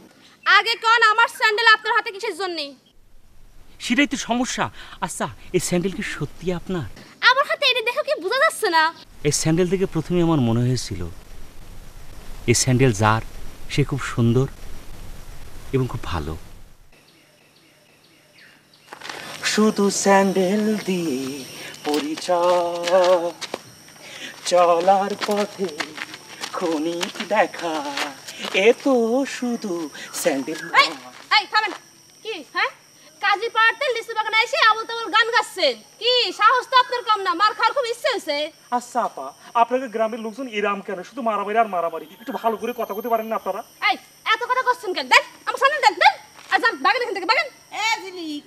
আগে কোন আমার স্যান্ডেল আপনার হাতে কিসের জন্য? সেটাই তো সমস্যা। আচ্ছা, এই স্যান্ডেল কি সত্যি আপনার? আমার হাতে এটা দেখো কি বোঝা যাচ্ছে না? এই স্যান্ডেল থেকে প্রথমে আমার মনে হয়েছিল এই স্যান্ডেল যার, সে খুব সুন্দর এবং খুব ভালো। শুধু স্যান্ডেল দিয়ে পরিচয়, চলার পথে ক্ষণিক দেখা, এ তো শুধু স্যান্ডেল। এই থামেন, কি হ্যাঁ কাজী পাড়তে লিচু বাগানে এসে আবল তাবল গান গাচ্ছেন? কি সাহস তো আপনার কম না, মার খাওয়ার খুব ইচ্ছে হয়েছে। আচ্ছা আপা, আপনাদের গ্রামের লোকজন এরাম কেন, শুধু মারামারি আর মারামারি? একটু ভালো করে কথা বলতে পারেন না আপনারা? এই এত কথা করছেন কেন? দেন আমার সামনে দেন, দেন আর যান বাগান এখান থেকে, বাগান। এ ঝিলিক,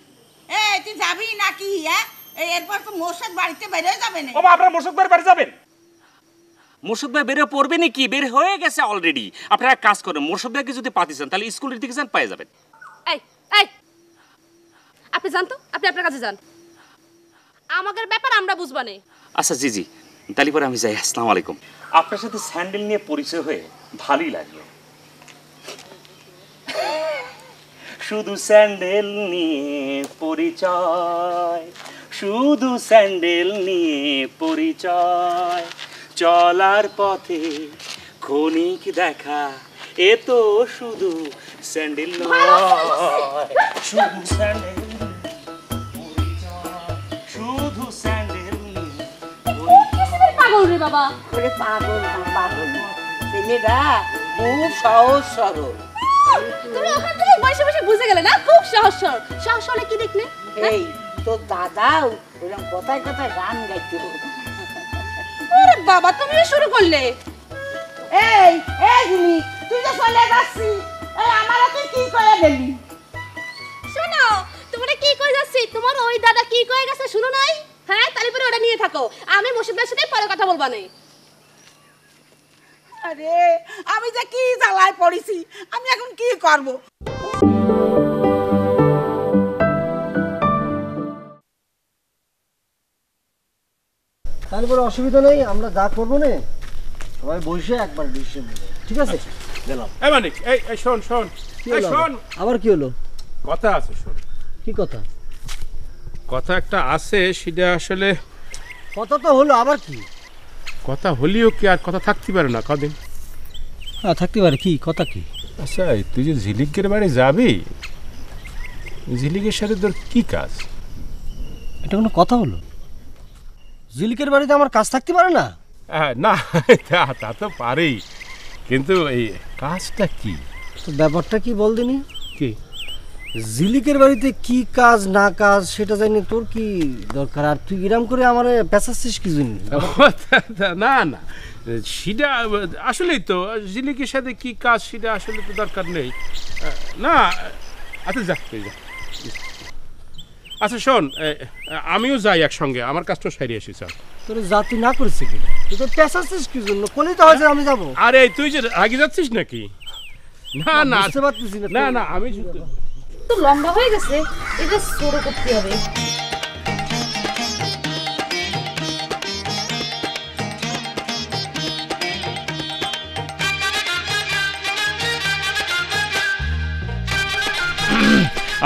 এ তুই যাবি নাকি? হ্যাঁ, এরপর তো মোর্শেদ বাড়িতে বের হয়ে যাবে না? বাবা, আপনারা মোর্শেদ ভাইয়ের বাড়ি যাবেন? মোর্শেদ ভাই বের পড়বে নাকি? বের হয়ে গেছে অলরেডি। আপনারা এক কাজ করেন, মোর্শেদ ভাইকে যদি পাতি চান তাহলে স্কুলের দিকে যান, পেয়ে যাবেন। এই এই আপনি যান তো, আপনি আপনার কাছে যান, আমাদের ব্যাপার আমরা বুঝবানে। আচ্ছা জি জি, তাহলে পরে আমি যাই। আসসালামু আলাইকুম। আপনার সাথে স্যান্ডেল নিয়ে পরিচয় হয়ে ভালোই লাগলো। শুধু স্যান্ডেল নিয়ে পরিচয়, শুধু স্যান্ডেল নিয়ে পরিচয়, চলার পথে ক্ষণিক দেখা, এ তো শুধু স্যান্ডেল নয়, শুধু স্যান্ডেল, শুধু স্যান্ডেল। পাগল রে বাবা। ওরে পাগল না, পাগল না, ছেলেরা খুব সহজ সরল। তুমি ওখান থেকে বসে বসে বুঝে গেলে না? খুব সহজ সরল। সহজ সরলে কি দেখলে? এই তোর দাদাও ওরকম কথায় কথায় গান গাইতো। ওরে বাবা, তুমি শুরু করলে। এই এই ঝিলিক, তুই তো চলে যাচ্ছিস, এই আমারা তুই কি করে দিলি? শোনো, তোমরা কি কই যাচ্ছি? তোমার ওই দাদা কি কই গেছে শুনো নাই? হ্যাঁ, তাহলে পরে ওটা নিয়ে থাকো, আমি মুর্শিদের সাথে পরে কথা বলবা না। আরে আমি যে কি জ্বালায় পড়েছি, আমি এখন কি করব? তাহলে অসুবিধা নেই, আমরা যা করবো না সবাই বসে একবার ডিসিশন নেব, ঠিক আছে? গেলাম। এই মানিক, এই এই শোন শোন, এই শোন, আবার কি হলো? কথা আছে, শোন। কি কথা? কথা একটা আছে, সেটা আসলে কথা তো হলো, আবার কি কথা হলেও কি আর কথা থাকতে পারে না কদিন? হ্যাঁ থাকতে পারে। কি কথা? কি? আচ্ছা, তুই যে ঝিলিকের বাড়ি যাবি, ঝিলিকের সাথে তোর কি কাজ? এটা কোনো কথা হলো? ঝিলিকের বাড়িতে আমার কাজ থাকতে পারে না? না, তা তো পারেই, কিন্তু এই কাজটা কি? তো ব্যাপারটা কি বল দিনি? কি ঝিলিকের বাড়িতে কি কাজ না কাজ সেটা জানি, তোর কি দরকার? আর তুই এরম করে আমারে পেঁচাচ্ছিস কি জন্য? না না, সেটা আসলেই তো ঝিলিকের সাথে কি কাজ সেটা আসলে তো দরকার নেই না। আচ্ছা যা, তুই যা। আচ্ছা শোন, আমিও যাই একসঙ্গে, আমার কাজটা সারিয়ে আসি। চল। তোর জাতি না করেছে কি? তুই তো পেঁচাচ্ছিস কি জন্য? কোনই তো হয়েছে আমি যাবো। আরে তুই যে আগে যাচ্ছিস নাকি? না না, বুঝতে পারতেছি না। না না, আমি তো লম্বা হয়ে গেছে, এটা ছোট করতে হবে।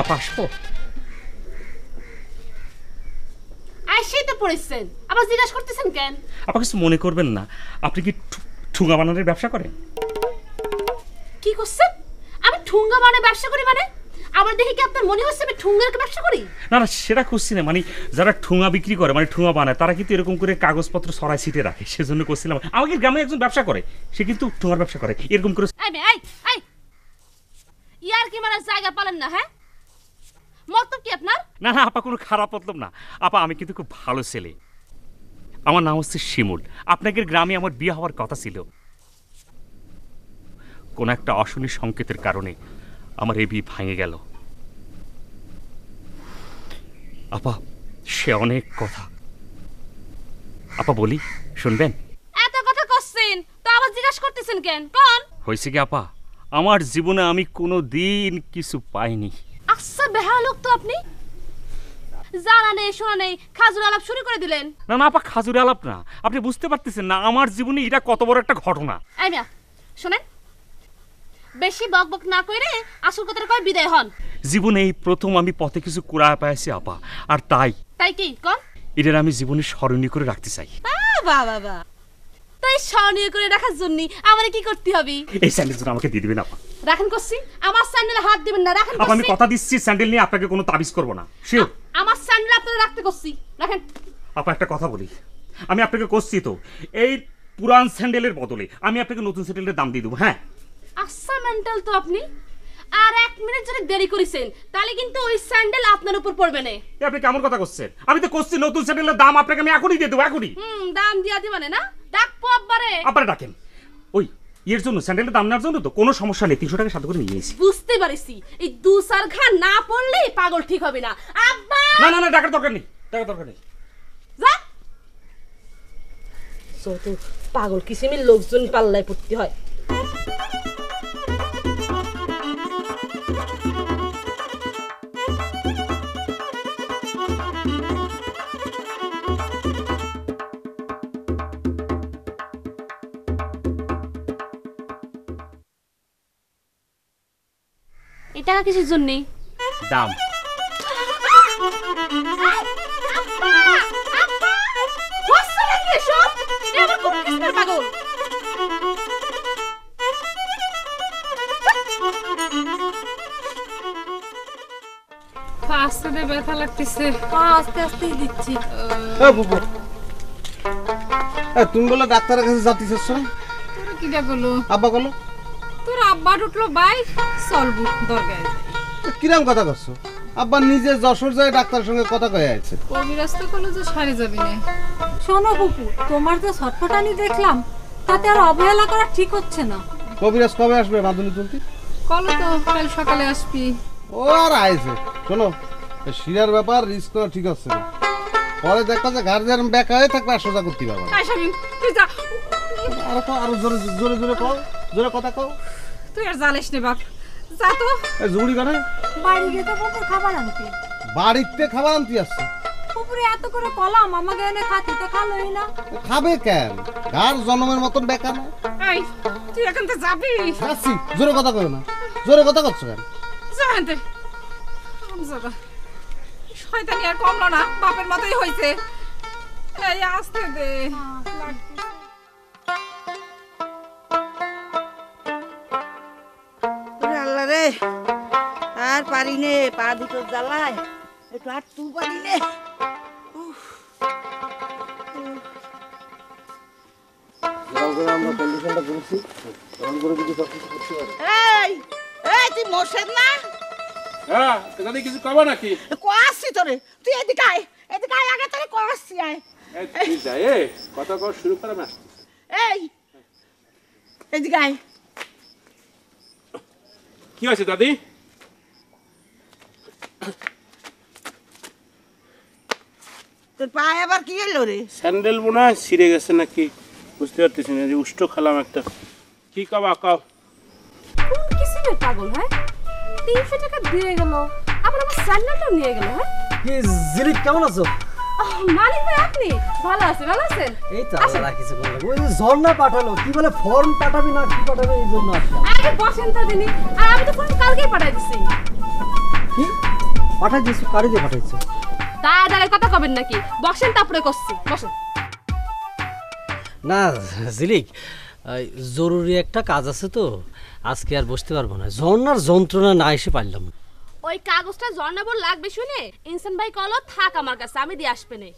আপা আসবো? আসি তো পড়েছেন আবার জিজ্ঞাসা করতেছেন কেন? আপা কিছু মনে করবেন না, আপনি কি ঠুঙ্গা বানানোর ব্যবসা করেন? কি করছেন? আমি ঠুঙ্গা বানানোর ব্যবসা করি মানে? আমার দেখে কি আপনার মনে হচ্ছে আমি ঠুঙ্গার ব্যবসা করি? না না, সেটা করছি না, মানে যারা ঠুঙ্গা বিক্রি করে মানে ঠুঙ্গা বানায় তারা কিন্তু এরকম করে কাগজপত্র ছড়াই ছিটে রাখে, সেজন্য করছিলাম। আমাকে গ্রামে একজন ব্যবসা করে, সে কিন্তু ঠুঙ্গার ব্যবসা করে এরকম করে। ইয়ার কি মানে জায়গা পালেন না? হ্যাঁ, মতলব কি আপনার? না না আপা, কোনো খারাপ মতলব না আপা, আমি কিন্তু খুব ভালো ছেলে। আমার নাম হচ্ছে শিমুল। আপনাদের গ্রামে আমার বিয়ে হওয়ার কথা ছিল, কোন একটা অশনি সংকেতের কারণে আমার এই বিয়ে ভেঙে গেল। আপা সে অনেক কথা, আপা বলি শুনবেন? এত কথা করছেন তো আবার জিজ্ঞাসা করতেছেন কেন? কোন হয়েছে কি আপা, আমার জীবনে আমি কোনো দিন কিছু পাইনি। আচ্ছা বেহায়া লোক তো আপনি, জানা নেই শোনা নেই খাজুর আলাপ শুরু করে দিলেন। না না আপা, খাজুরে আলাপ না, আপনি বুঝতে পারতেছেন না আমার জীবনে এটা কত বড় একটা ঘটনা। এই মিয়া শোনেন, বেশি বক বক না কইরে আসল কথাটা কই বিদায় হন। জীবনে এই প্রথম আমি পথে কিছু কুড়ায় পাইছি আপা, আর তাই কি কোন এটার আমি জীবনে স্মরণীয় করে রাখতে চাই। বাবা তাই স্মরণীয় করে রাখার জন্য আমারে কি করতে হবে? এই স্যান্ডেলটা আমাকে দিয়ে দিবেন আপা। রাখেন করছি, আমার স্যান্ডেলে হাত দিবেন না। রাখেন আপা, আমি কথা দিচ্ছি স্যান্ডেল নিয়ে আপনাকে কোনো তাবিজ করব না, শিওর। আমার স্যান্ডেল আপনারা রাখতে করছি, রাখেন। আপা একটা কথা বলি, আমি আপনাকে করছি তো, এই পুরান স্যান্ডেলের বদলে আমি আপনাকে নতুন স্যান্ডেলের দাম দিয়ে দেবো। হ্যাঁ আচ্ছা মেন্টাল তো আপনি, আর 1 মিনিট যদি দেরি করেছেন তাহলে কিন্তু ওই স্যান্ডেল আপনার উপর পড়বে না। আপনি কেমন কথা করছেন? আমি তো করছি নতুন স্যান্ডেলের দাম আপনাকে আমি এখনই দিয়ে দেবো, এখনই। দাম দিয়া দিবানে না? ডাকবো আব্বারে। আব্বারে ডাকেন। ওই এর জন্য স্যান্ডেলের দাম নেওয়ার জন্য তো কোনো সমস্যা নেই, 300 টাকা সাথে করে নিয়ে এসেছি। বুঝতে পারিছি, এই 2-4 ঘা না পড়লেই পাগল ঠিক হবে না। আব্বা না না না, ডাকার দরকার নেই, ডাকার দরকার নেই। যা যত পাগল কিসিমের লোকজন পাল্লায় পড়তে হয়। এই টাকা কিসের জন্যে? দাম। আস্তে ব্যথা লাগতেছে, আস্তে আস্তেই দিচ্ছি। তুমি বলে ডাক্তারের কাছে যাচ্ছিস? তোরা কিটা বলো? আব্বা বলো। তোর আব্বা উঠলো বাইক, চলবো দরকার। কিরম কথা করছো? আব্বা নিজে যশোর যায় ডাক্তারের সঙ্গে কথা কয়ে আছে। কবিরাজ তো কলো যে সারে যাবি না। শোনো বুপু, তোমার যে ছটফটানি দেখলাম তাতে আর অবহেলা করা ঠিক হচ্ছে না। কবিরাজ কবে আসবে বাঁধুনি তুলতে? কলো তো কাল সকালে আসবি। ও আর আইছে। শোনো, শিরার ব্যাপার রিস্ক করা ঠিক আছে না, পরে দেখো যে গার্জিয়ান ব্যাক হয়ে থাকবে আর সোজা করতে পারবে না। তুই যা, আরো জোরে জোরে জোরে কও, জোরে কথা কও। তুই আর জ্বালিস নে বাপ, যা তো। জুড়ি করে বাড়ি গিয়ে তো বুপু খাবার আনতি। বাড়িতে খাবার আনতে আসছে? পুকুরে এত করে কলাম আমাকে এনে খাতি তো খালোই না। খাবে কেন? গার জন্মের মতন বেকার না। এই তুই এখন তো যাবি? যাচ্ছি। জোরে কথা কও না, জোরে কথা করছো কেন? জানতে শয়তানি আর কমলো না, বাপের মতোই হয়েছে। এই আসতে দে। আল্লাহ রে, আর পারি নে, পা দুটো জ্বালায়, একটু আর তু পারি নে। তুই মোশেদ না? হ্যাঁ, দাদি কিছু কবা নাকি? কোয়াসি তোরে, তুই এদিকে আয়, এদিকে আয়, আগে তোরে কোয়াসি আয়। তুই যাই কথা কওয়া শুরু করে না। এই এদিকে আয়। কি হয়েছে দাদি? তোর পায়ে আবার কি হলো রে? স্যান্ডেল বোনা ছিঁড়ে গেছে নাকি বুঝতে পারতেছি না, যে উষ্ট খালাম একটা। কি কবা কাও? কিসিমের পাগল? হ্যাঁ 300 টাকা দিয়ে গেল, আবার আমার স্যান্ডেলটা নিয়ে গেল। হ্যাঁ কি জিলিপ, কেমন আছো? মালিক ভাই আপনি ভালো আছেন? ভালো আছেন? এই তো আল্লাহ কিছু বলে। ওই ঝর্ণা পাঠালো, কি বলে ফর্ম পাঠাবি না কি পাঠাবে এই জন্য আসলাম। আগে বসেন তো দিনি, আর আমি তো ফর্ম কালকেই পাঠাই দিছি। কি পাঠাই দিছো? কারে দিয়ে পাঠাইছো? দাঁড়া দাঁড়ায় কথা কবেন নাকি? বসেন, তারপরে করছি, বসেন। না ঝিলিক, জরুরি একটা কাজ আছে তো, আজকে আর বসতে পারবো না। ঝর্ণার যন্ত্রণা না এসে পারলাম। ওই কাগজটা ঝর্ণাবর লাগবে শুনে ইনসান ভাই কল থাক আমার কাছে, আমি দিয়ে আসবে না।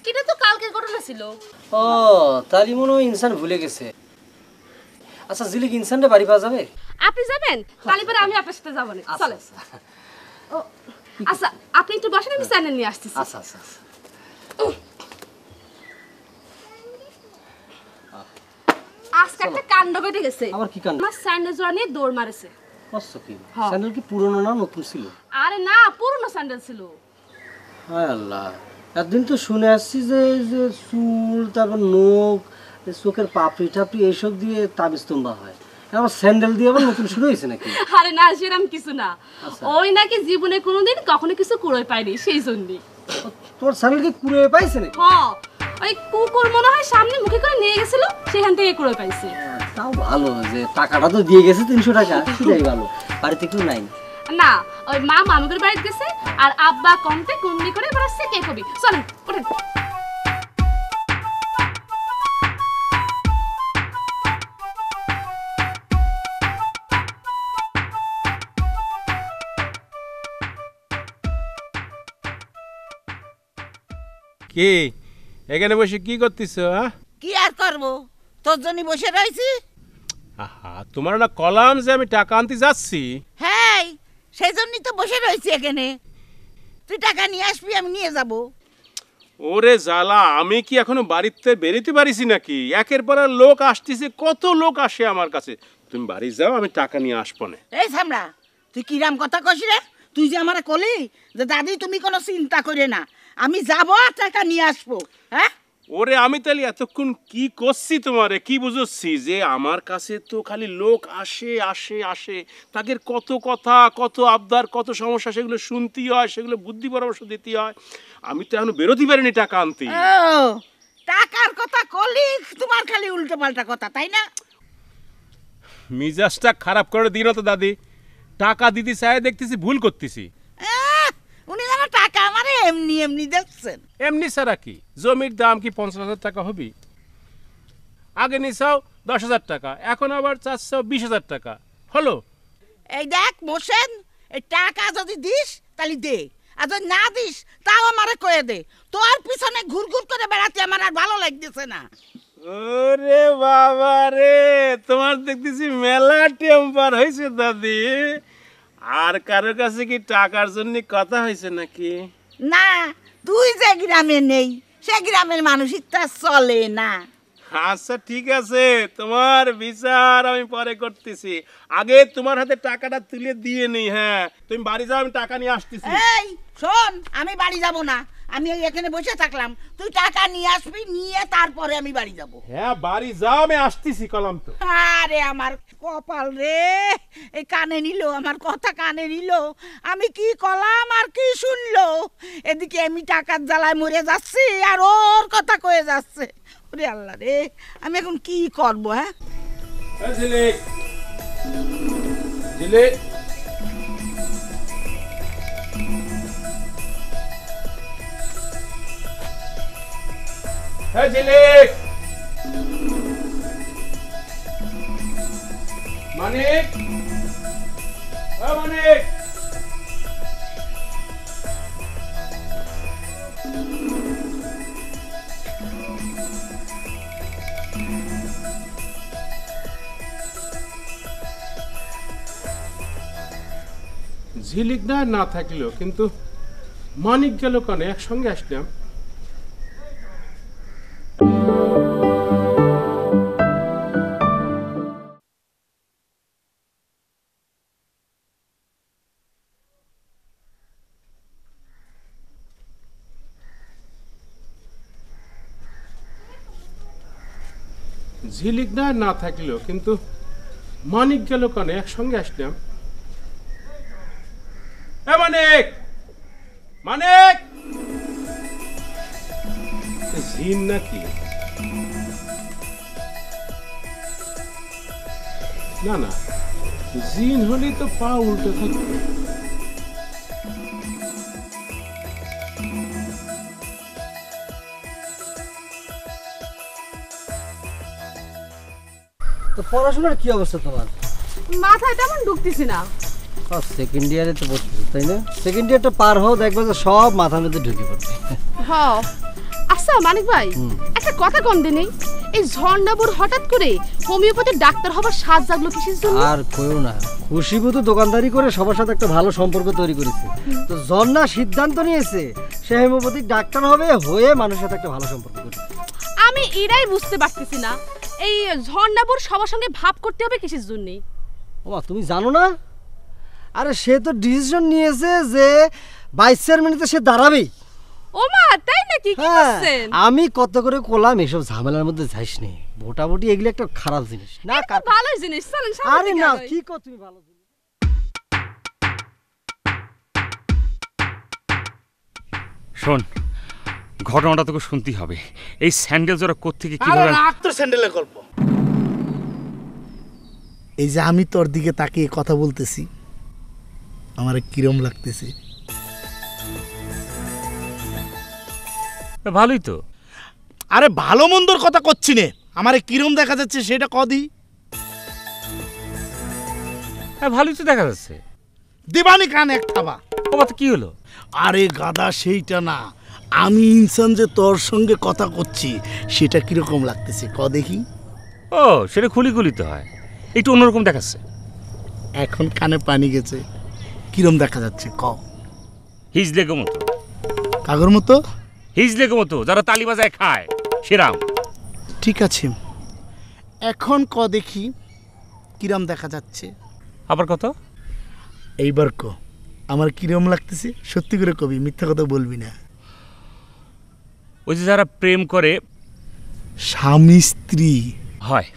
কিটা তো কালকের ঘটনা ছিল। ও তালি মনে হয় ইনসান ভুলে গেছে। আচ্ছা ঝিলিক, ইনসানটা বাড়ি পাওয়া যাবে? আপনি যাবেন? তাহলে পরে আমি আপনার সাথে যাবো না। চলে। ও আচ্ছা, আপনি একটু বসেন, আমি চ্যানেল নিয়ে আসতেছি। আচ্ছা আচ্ছা। আজকে একটা কাণ্ড ঘটে গেছে। আবার কি কাণ্ড? আমার স্যান্ডেল জোড়া নিয়ে দৌড় মারেছে। কষ্ট কি? স্যান্ডেল কি পুরনো না নতুন ছিল? আরে না, পুরনো স্যান্ডেল ছিল। হায় আল্লাহ, একদিন তো শুনে আসছি যে যে চুল, তারপর নখ, চোখের পাপড়ি টাপড়ি এইসব দিয়ে তাবিজ তুম্বা হয়। আমার স্যান্ডেল দিয়ে আবার নতুন শুরু হয়েছে নাকি? আরে না, সেরকম কিছু না। ওই নাকি জীবনে কোনোদিন কখনো কিছু কুড়োয় পায়নি, সেই জন্যই। তোর স্যান্ডেল কি কুড়ে পাইছে নাকি? হ্যাঁ, ওই কুকুর মনে হয় সামনে মুখে করে নিয়ে গেছিল, সেখান থেকে কুড়োয় পাইছে। তাও ভালো যে টাকাটা তো দিয়ে গেছে 300 টাকা, সেটাই ভালো। বাড়িতে কেউ নাই? না, ওই মা মামুদের বাড়িতে গেছে, আর আব্বা কমতে কুন্দি করে বেড়াচ্ছে। কে কবি? চলেন ওঠেন। কি এখানে বসে কি করতেছ? কি আর করবো, তোর জন্য বসে রয়েছি। আহা, তোমার না কলাম যে আমি টাকা আনতে যাচ্ছি? হ্যাঁ, সেই জন্যই তো বসে রয়েছি এখানে। তুই টাকা নিয়ে আসবি, আমি নিয়ে যাব। ওরে জ্বালা, আমি কি এখনো বাড়িতে বেরোতে পারিছি নাকি? একের পর এক লোক আসতেছে, কত লোক আসে আমার কাছে। তুমি বাড়ি যাও, আমি টাকা নিয়ে আসবো না। এই সামরা, তুই কিরাম কথা কস রে? তুই যে আমার কলি যে দাদি তুমি কোনো চিন্তা করে না, আমি যাব আর টাকা নিয়ে আসবো। হ্যাঁ, ওরে আমি তাহলে এতক্ষণ কি করছি তোমারে, কি বুঝছি যে আমার কাছে তো খালি লোক আসে আসে আসে, তাদের কত কথা, কত আবদার, কত সমস্যা, সেগুলো শুনতেই হয়, সেগুলো বুদ্ধি পরামর্শ দিতে হয়। আমি তো এখনো বেরোতে পারিনি টাকা আনতে। ও টাকার কথা কলি, তোমার খালি উল্টো পাল্টা কথা, তাই না? মিজাজটা খারাপ করে দিই না তো দাদি। টাকা দিতে চাই, দেখতেছি ভুল করতেছি। উনি যেন টাকা আমারে এমনি এমনি দেখছেন। এমনি ছাড়া কি, জমির দাম কি 50,000 টাকা হবে? আগে নিছাও 10,000 টাকা, এখন আবার চাচ্ছাও 20,000 টাকা হলো। এই দেখ মোশেন, এই টাকা যদি দিস তাহলে দে, আর যদি না দিস তাও আমারে কয়ে দে। তোর পিছনে ঘুরঘুর করে বেড়াতে আমার আর ভালো লাগতেছে না। ওরে বাবা রে, তোমার দেখতেছি মেলা টেম্পার হয়েছে দাদি। আর কারো কাছে কি টাকার জন্য কথা হয়েছে নাকি? না, তুই যে গ্রামে নেই, সে গ্রামের মানুষই তা চলে না। আচ্ছা ঠিক আছে, তোমার বিচার আমি পরে করতেছি। আগে তোমার হাতে টাকাটা তুলে দিয়ে নেই। হ্যাঁ, তুমি বাড়ি যাও, আমি টাকা নিয়ে আসতেছি। এই শোন, আমি বাড়ি যাব না, আমি এখানে বসে থাকলাম। তুই টাকা নিয়ে আসবি, নিয়ে তারপরে আমি বাড়ি যাব। হ্যাঁ বাড়ি যাও, আমি আসতেছি কলাম তো। আরে আমার কপাল রে, এই কানে নিল, আমার কথা কানে নিল। আমি কি কলাম আর কি শুনলো? এদিকে আমি টাকার জ্বালায় মরে যাচ্ছি, আর ওর কথা কয়ে যাচ্ছে। ওরে আল্লাহ রে, আমি এখন কি করবো? হ্যাঁ ঝিলিক, ঝিলিক, হ্যাঁ ঝিলিক, মানিক, হ্যাঁ মানিক। ঝিলিক না থাকলেও কিন্তু মানিক গেল কেন? একসঙ্গে আসলাম। ঝিলিক না থাকলেও কিন্তু মানিক গেল কেন? একসঙ্গে আসলাম। মানিক, মানিক, জিন নাকি? না, জিন হলেই তো পা উল্টো থাকবে। পড়াশোনার কি অবস্থা তোমার? মাথায় তেমন ঢুকতেছি না। সেকেন্ড ইয়ারে তো পড়তেছি তাই না? সেকেন্ড ইয়ারটা পার হও দেখবে যে সব মাথার মধ্যে ঢুকে পড়বে। হ্যাঁ। আচ্ছা মানিক ভাই, একটা কথা কম দিনই, এই ঝর্ণাপুর হঠাৎ করে হোমিওপ্যাথির ডাক্তার হবার সাজ জাগলো কিসের জন্য? আর কইও না, খুশিবু তো দোকানদারি করে সবার সাথে একটা ভালো সম্পর্ক তৈরি করেছে। তো ঝর্ণা সিদ্ধান্ত নিয়েছে সে হোমিওপ্যাথিক ডাক্তার হবে, হয়ে মানুষের সাথে একটা ভালো সম্পর্ক করবে। আমি এটাই বুঝতে পারতেছি না, এই ঝর্ণাপুর সবার সঙ্গে ভাব করতে হবে কিসের জন্য? ওমা তুমি জানো না? আরে সে তো ডিসিশন নিয়েছে যে 22 মিনিটে সে দাঁড়াবেই। ওমা তাই নাকি? কি করছেন? আমি কত করে কোলাম এসব ঝামেলার মধ্যে যাইস নি, ভোটাভুটি এগুলো একটা খারাপ জিনিস না। ভালো জিনিস, চলেন সামনে। আরে না কি কর তুমি ভালো জিনিস। শোন, ঘটনাটা তোকে শুনতেই হবে। এই স্যান্ডেল জোড়া কোত্থেকে আরে কিভাবে? রাখ তোর স্যান্ডেলের গল্প। এই যে আমি তোর দিকে তাকিয়ে কথা বলতেছি, আমার কিরম লাগতেছে? ভালোই তো। আরে ভালো মন্দর কথা করছি নে, আমারে কিরম দেখা যাচ্ছে সেটা কদি। হ্যাঁ ভালোই তো দেখা যাচ্ছে। দিবানি কান এক থাবা। ও বাবা কি হলো? আরে গাদা সেইটা না, আমি ইনসান যে তোর সঙ্গে কথা করছি সেটা কিরকম লাগতেছে ক দেখি। ও সেটা খুলি খুলি তো হয়, একটু অন্যরকম দেখাচ্ছে। এখন কানে পানি গেছে, কিরম দেখা যাচ্ছে ক? হিজলেগো মতো। কাগর মতো? হিজলেগো মতো, যারা তালি বাজায় খায় সেরাম। ঠিক আছে, এখন ক দেখি কিরম দেখা যাচ্ছে। আবার কত? এইবার ক আমার কিরম লাগতেছে, সত্যি করে কবি, মিথ্যা কথা বলবি না। ওই যে যারা প্রেম করে স্বামী স্ত্রী হয়।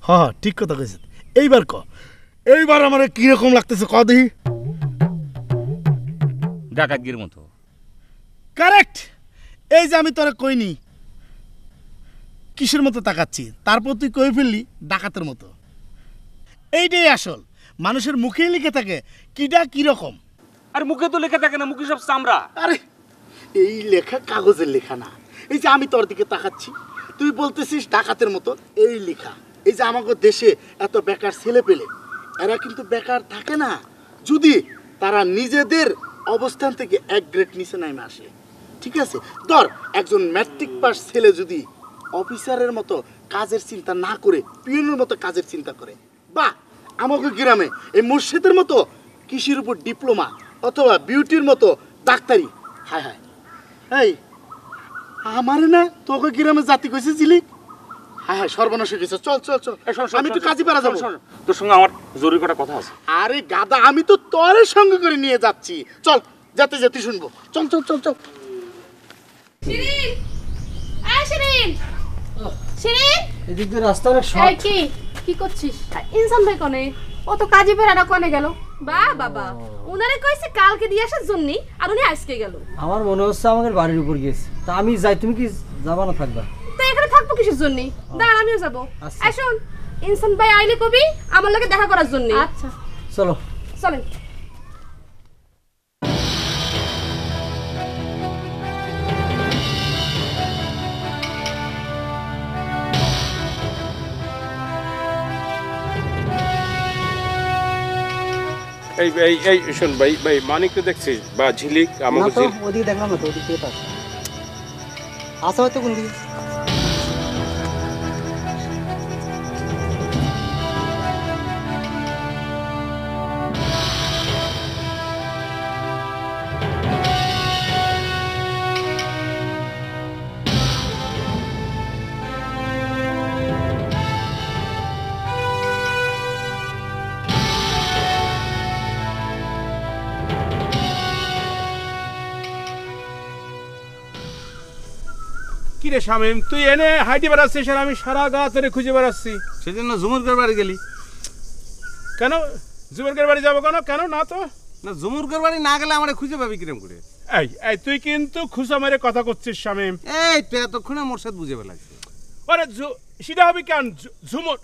হ্যাঁ ঠিক কথা কইছ। এইবার ক, এইবার আমার কিরকম লাগতেছে ক দেখি। ডাকাতগির মতো। কারেক্ট। এই যে আমি তোরা কইনি কিসের মতো তাকাচ্ছি, তারপর তুই কই ফেললি ডাকাতের মতো। এইটাই আসল, মানুষের মুখেই লিখে থাকে কিডা কিরকম। আর মুখে তো লেখা থাকে না, মুখে সব চামড়া। আরে এই লেখা কাগজের লেখা না। এই যে আমি তোর দিকে তাকাচ্ছি, তুই বলতেছিস ডাকাতের মতো, এই লেখা। এই যে আমাদের দেশে এত বেকার ছেলে পেলে, এরা কিন্তু বেকার থাকে না যদি তারা নিজেদের অবস্থান থেকে এক গ্রেড নিচে নামে আসে। ঠিক আছে, ধর একজন ম্যাট্রিক পাস ছেলে যদি অফিসারের মতো কাজের চিন্তা না করে পিয়নের মতো কাজের চিন্তা করে, বা আমাকে গ্রামে এই মুর্শিদের মতো কৃষির উপর ডিপ্লোমা অথবা বিউটির মতো ডাক্তারি। হায় হায়, এই আমারে না তোকে গ্রামে জাতি কইছে জিলিক। হ্যাঁ হ্যাঁ সর্বনাশ হয়ে গেছে। চল চল চল, আমি একটু কাজী পাড়া যাবো। তোর সঙ্গে আমার জরুরি কটা কথা আছে। আরে গাদা, আমি তো তোরের সঙ্গে করে নিয়ে যাচ্ছি, চল যেতে যেতে শুনবো। চল চল চল চল। শিরিন, আয় শিরিন। শিরিন, এদিক দিয়ে রাস্তা অনেক শর্ট। এই কি কি করছিস? ইনসান ভাই কোনে? ও তো কাজী পেরাটা কোনে গেল? বাহ বাবা, উনারে কইছে কালকে দিয়ে আসার জন্য, আর উনি আজকে গেল। আমার মনে হচ্ছে আমাদের বাড়ির উপর গিয়েছে। তা আমি যাই, তুমি কি যাবা না থাকবা? তো এখানে থাকবো কিসের জন্য? দাঁড়া আমিও যাবো। আসুন, ইনসান ভাই আইলে কবি আমার লগে দেখা করার জন্য। আচ্ছা চলো চলেন। এই এই এই শোন ভাই, ভাই মানিককে দেখছিস বা ঝিলিক আমাকে? ওদিকে দেখলাম না তো, ওদিক থেকে আসা হয়তো কোন দিকে। কিরে শামিম, তুই এনে হাইটে বেড়াচ্ছিস আর আমি সারা গা ধরে খুঁজে বেড়াচ্ছি। সেজন্য ঝুমুরকার বাড়ি গেলি কেন? ঝুমুরকার বাড়ি যাবো কেন? কেন না তো? না, ঝুমুরকার বাড়ি না গেলে আমার খুঁজে পাবি কিরম করে? এই এই তুই কিন্তু খুশা মেরে কথা করছিস শামিম। এই তুই এতক্ষণে মোর সাথে বুঝে ফেলাইছিস। আরে সেটা হবে কেন? ঝুমুর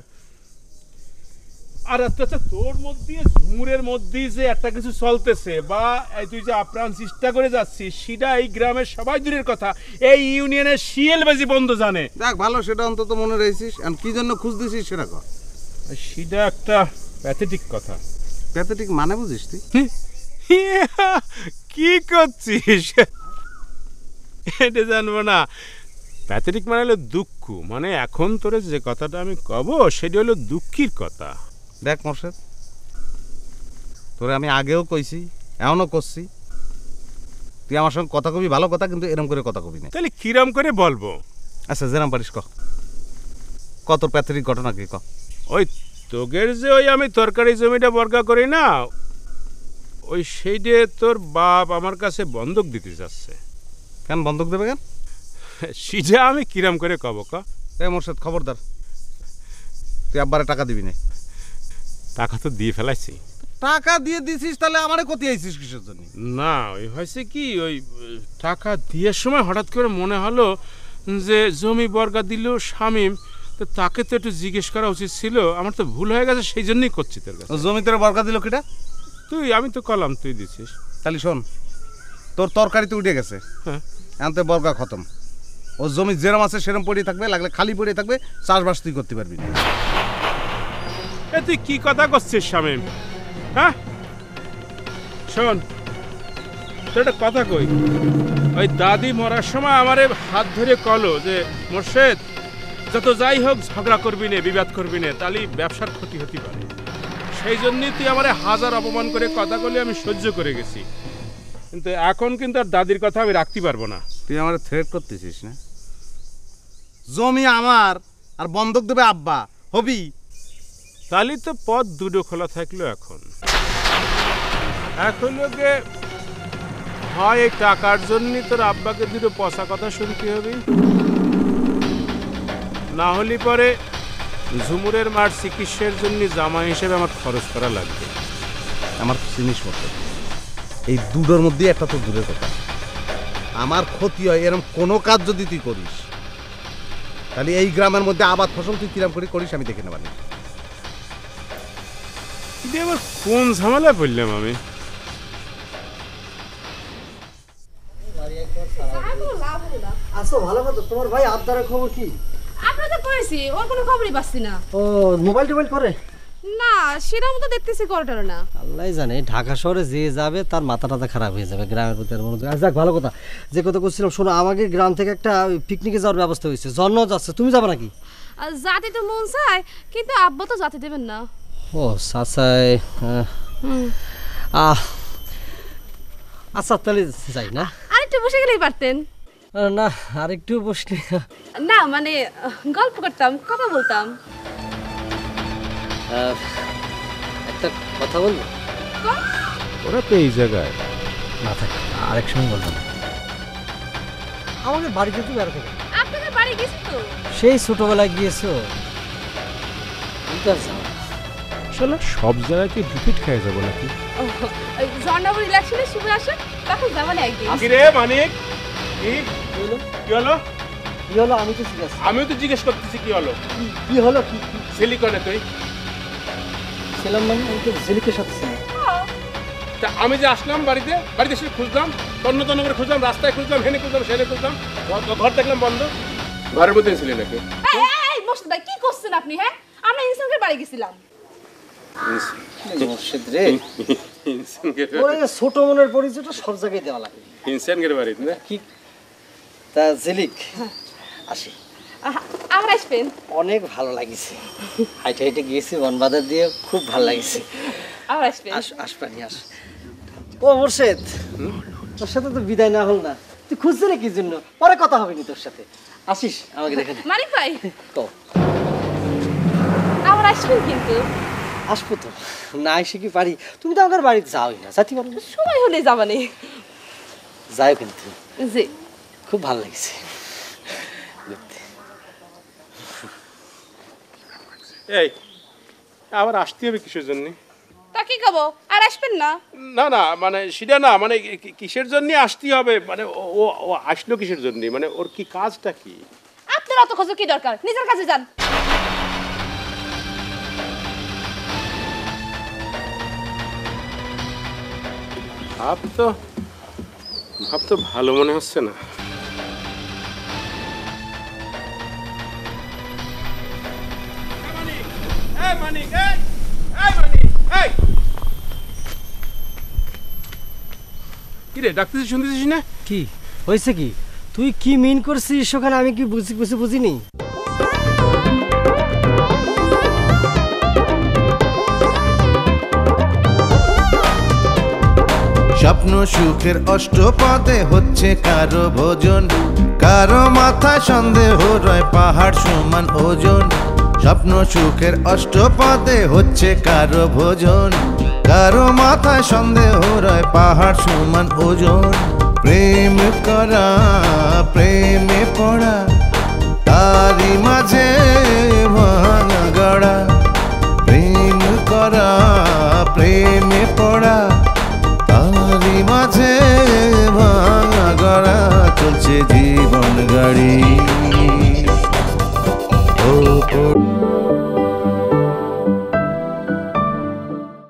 আর আচ্ছা তোর মধ্যে ঝুমুরের মধ্যে যে একটা কিছু চলতেছে বা তুই যে আপ্রাণ চেষ্টা করে যাচ্ছিস, সেটা এই গ্রামের সবাই দূরের কথা, এই ইউনিয়নের শিএল বাজি বন্ধ জানে। দেখ ভালো, সেটা অন্তত মনে রেখেছিস। আর কি জন্য খুঁজ দিছিস সেটা কর। সেটা একটা প্যাথেটিক কথা। প্যাথেটিক মানে বুঝিস তুই? কি করছিস? এটা জানবো না। প্যাথেটিক মানে হলো দুঃখ, মানে এখন তোরে যে কথাটা আমি কব সেটা হলো দুঃখের কথা। দেখ মোর্শেদ, তোরে আমি আগেও কইছি, এমনও করছি, তুই আমার সঙ্গে কথা কবি ভালো কথা, কিন্তু এরম করে কথা কবি না। তাহলে কিরম করে বলবো? আচ্ছা যেরম পারিস কত প্যাথেটিক ঘটনা কি ক। ওই তোগের যে ওই আমি তরকারি জমিটা বর্গা করি না, ওই সেইটে তোর বাপ আমার কাছে বন্ধক দিতে যাচ্ছে। কেন বন্ধক দেবে কেন? সেটা আমি কিরম করে কব ক? এ মোর্শেদ খবরদার, তুই আব্বারে টাকা দিবি না। টাকা তো দিয়ে ফেলাইছি। টাকা দিয়ে দিছিস, তাহলে আমারে কতি আইছিস কিসের জন্য? না ওই হয়েছে কি, ওই টাকা দিয়ে সময় হঠাৎ করে মনে হলো যে জমি বর্গা দিল শামীম, তো তাকে তো একটু জিজ্ঞেস করা উচিত ছিল। আমার তো ভুল হয়ে গেছে, সেই জন্যই করছি তোর কাছে। জমি তোর বর্গা দিল কিটা? তুই, আমি তো কলাম, তুই দিছিস। তাহলে শোন, তোর তরকারি তো উঠে গেছে, হ্যাঁ, এখন তো বর্গা খতম। ও জমি যেরম আছে সেরম পড়ে থাকবে, লাগলে খালি পড়ে থাকবে, চাষবাস তুই করতে পারবি না। এ তুই কি কথা করছিস শামীম? হ্যাঁ শোন, তোর একটা কথা কই। ওই দাদি মরার সময় আমারে হাত ধরে কলো যে মোর্শেদ, যত যাই হোক ঝগড়া করবি না, বিবাদ করবি না, তাহলে ব্যবসার ক্ষতি হতে পারে। সেই জন্যই তুই আমারে হাজার অপমান করে কথা বলে আমি সহ্য করে গেছি, কিন্তু এখন কিন্তু আর দাদির কথা আমি রাখতে পারবো না। তুই আমার থ্রেট করতেছিস না? জমি আমার আর বন্ধক দেবে আব্বা, হবি? তাহলে তো পথ দুটো খোলা থাকলো। এখন লোকে হয় এই টাকার জন্য তোর আব্বাকে দুটো পচা কথা শুনতে হবে, না হলে পরে ঝুমুরের মার চিকিৎসার জন্য জামা হিসেবে আমার খরচ করা লাগবে। আমার জিনিস মতো এই দুটোর মধ্যে একটা তো দূরের কথা। আমার ক্ষতি হয় এরকম কোনো কাজ যদি তুই করিস, তাহলে এই গ্রামের মধ্যে আবাদ ফসল তুই কিরাম করে করিস আমি দেখে নেবানি। আবার কোন ঝামেলায় পড়লাম আমি? আচ্ছা ভালো কথা। তোমার ভাই আবদারের খবর কি? আপনাকে করেছি, ওর কোনো খবরই পাচ্ছি না। ও মোবাইল টোবাইল করে না, সেটার মতো দেখতেছি করটারও না। আল্লাহ জানে, ঢাকা শহরে যে যাবে তার মাথা টাথা খারাপ হয়ে যাবে গ্রামের প্রতি আর মনোযোগ। যাক ভালো কথা, যে কথা করছিলাম শোনো, আমাকে গ্রাম থেকে একটা পিকনিকে যাওয়ার ব্যবস্থা হয়েছে, জন্ম যাচ্ছে, তুমি যাবে নাকি? জাতি তো মন চায়, কিন্তু আব্বা তো জাতি দেবেন না। ও চাচাই, আচ্ছা তাহলে যাই না? আরেকটু বসে গেলেই পারতেন। না আরেকটু বসলে না, মানে গল্প করতাম, কথা বলতাম। একটা কথা বলবো? ওরা তো এই জায়গায় না থাকে, আরেক সময় বলবো না। আমাদের বাড়িতে তো বেড়াতে গেল। আপনাদের বাড়ি গেছি তো, সেই ছোটবেলায় গিয়েছো, আসলে সব জায়গায় কি ডিফিট খেয়ে যাবো নাকি? জন্মভূমি ইলেকশনে শুরু আসে, তখন যাবেন একদিন। কি রে মানিক, কি হলো? কি হলো? আমি তো জিজ্ঞেস, আমিও তো জিজ্ঞেস করতেছি কি হলো? কি হলো? কি সিলিকনে তুই ছিলাম মানে আমি তো ঝিলিকের সাথে ছিলাম। তা আমি যে আসলাম বাড়িতে এসে খুঁজলাম, তন্ন তন্ন করে খুঁজলাম, রাস্তায় খুঁজলাম, হেনে খুঁজলাম, সেনে খুঁজলাম, ঘর দেখলাম বন্ধ। ঘরের মধ্যে ছিলি নাকি? এই মোর্শেদ ভাই, কি করছেন আপনি? হ্যাঁ, আমরা ইনসানকের বাড়ি গেছিলাম। মোর্শেদ রে, ওরে ছোট মনের পরিচয়টা সব জায়গায় দেওয়া লাগে। ইনসানকের বাড়ি না কি? তা ঝিলিক আসি, আমরা আসবেন। অনেক ভালো লাগিছে, হাইটে হাইটে গিয়েছি বনবাজার দিয়ে, খুব ভালো লাগিছে। আমরা আসবেন। আসবানি আস। ও মোর্শেদ, তোর সাথে তো বিদায় না হল না, তুই খুঁজছিলি কি জন্য? পরে কথা হবে নি তোর সাথে, আসিস আমাকে দেখে। মানিক ভাই, কও আমরা আসবেন কিন্তু। আসবো তো, না এসে কি পারি? তুমি তো আমার বাড়িতে যাওই না, যাতে পারো না? সময় হলে যাবানি। যাই কিন্তু, জি খুব ভালো লাগছে। এই আবার আসতে হবে কিসের জন্য? তা কি খাবো? আর আসবেন না? না না, মানে সেটা না, মানে কিসের জন্য আসতে হবে, মানে ও আসলো কিসের জন্য, মানে ওর কি কাজটা কি? আপনার অত খোঁজো কি দরকার? নিজের কাছে যান। ভাব তো ভালো মনে হচ্ছে না। মানিক, এই মানিক, এই কি রে ডাকতেছিস শুনতেছিস না? কি হয়েছে কি? তুই কি মিন করছিস ওখানে? আমি কি বুঝিনি। স্বপ্ন সুখের অষ্টপদে হচ্ছে কারো ভোজন, কারো মাথায় সন্দেহ রয় পাহাড় সমান ওজন। স্বপ্ন সুখের অষ্টপদে হচ্ছে কারো ভোজন, কারো মাথায় সন্দেহ রয় পাহাড় সমান ওজন। প্রেম করা প্রেমে পড়া তারি মাঝে ভাঙা গড়া, প্রেম করা প্রেমে পড়া তারি মাঝে ভাঙা গড়া। চলছে জীবন গাড়ি ও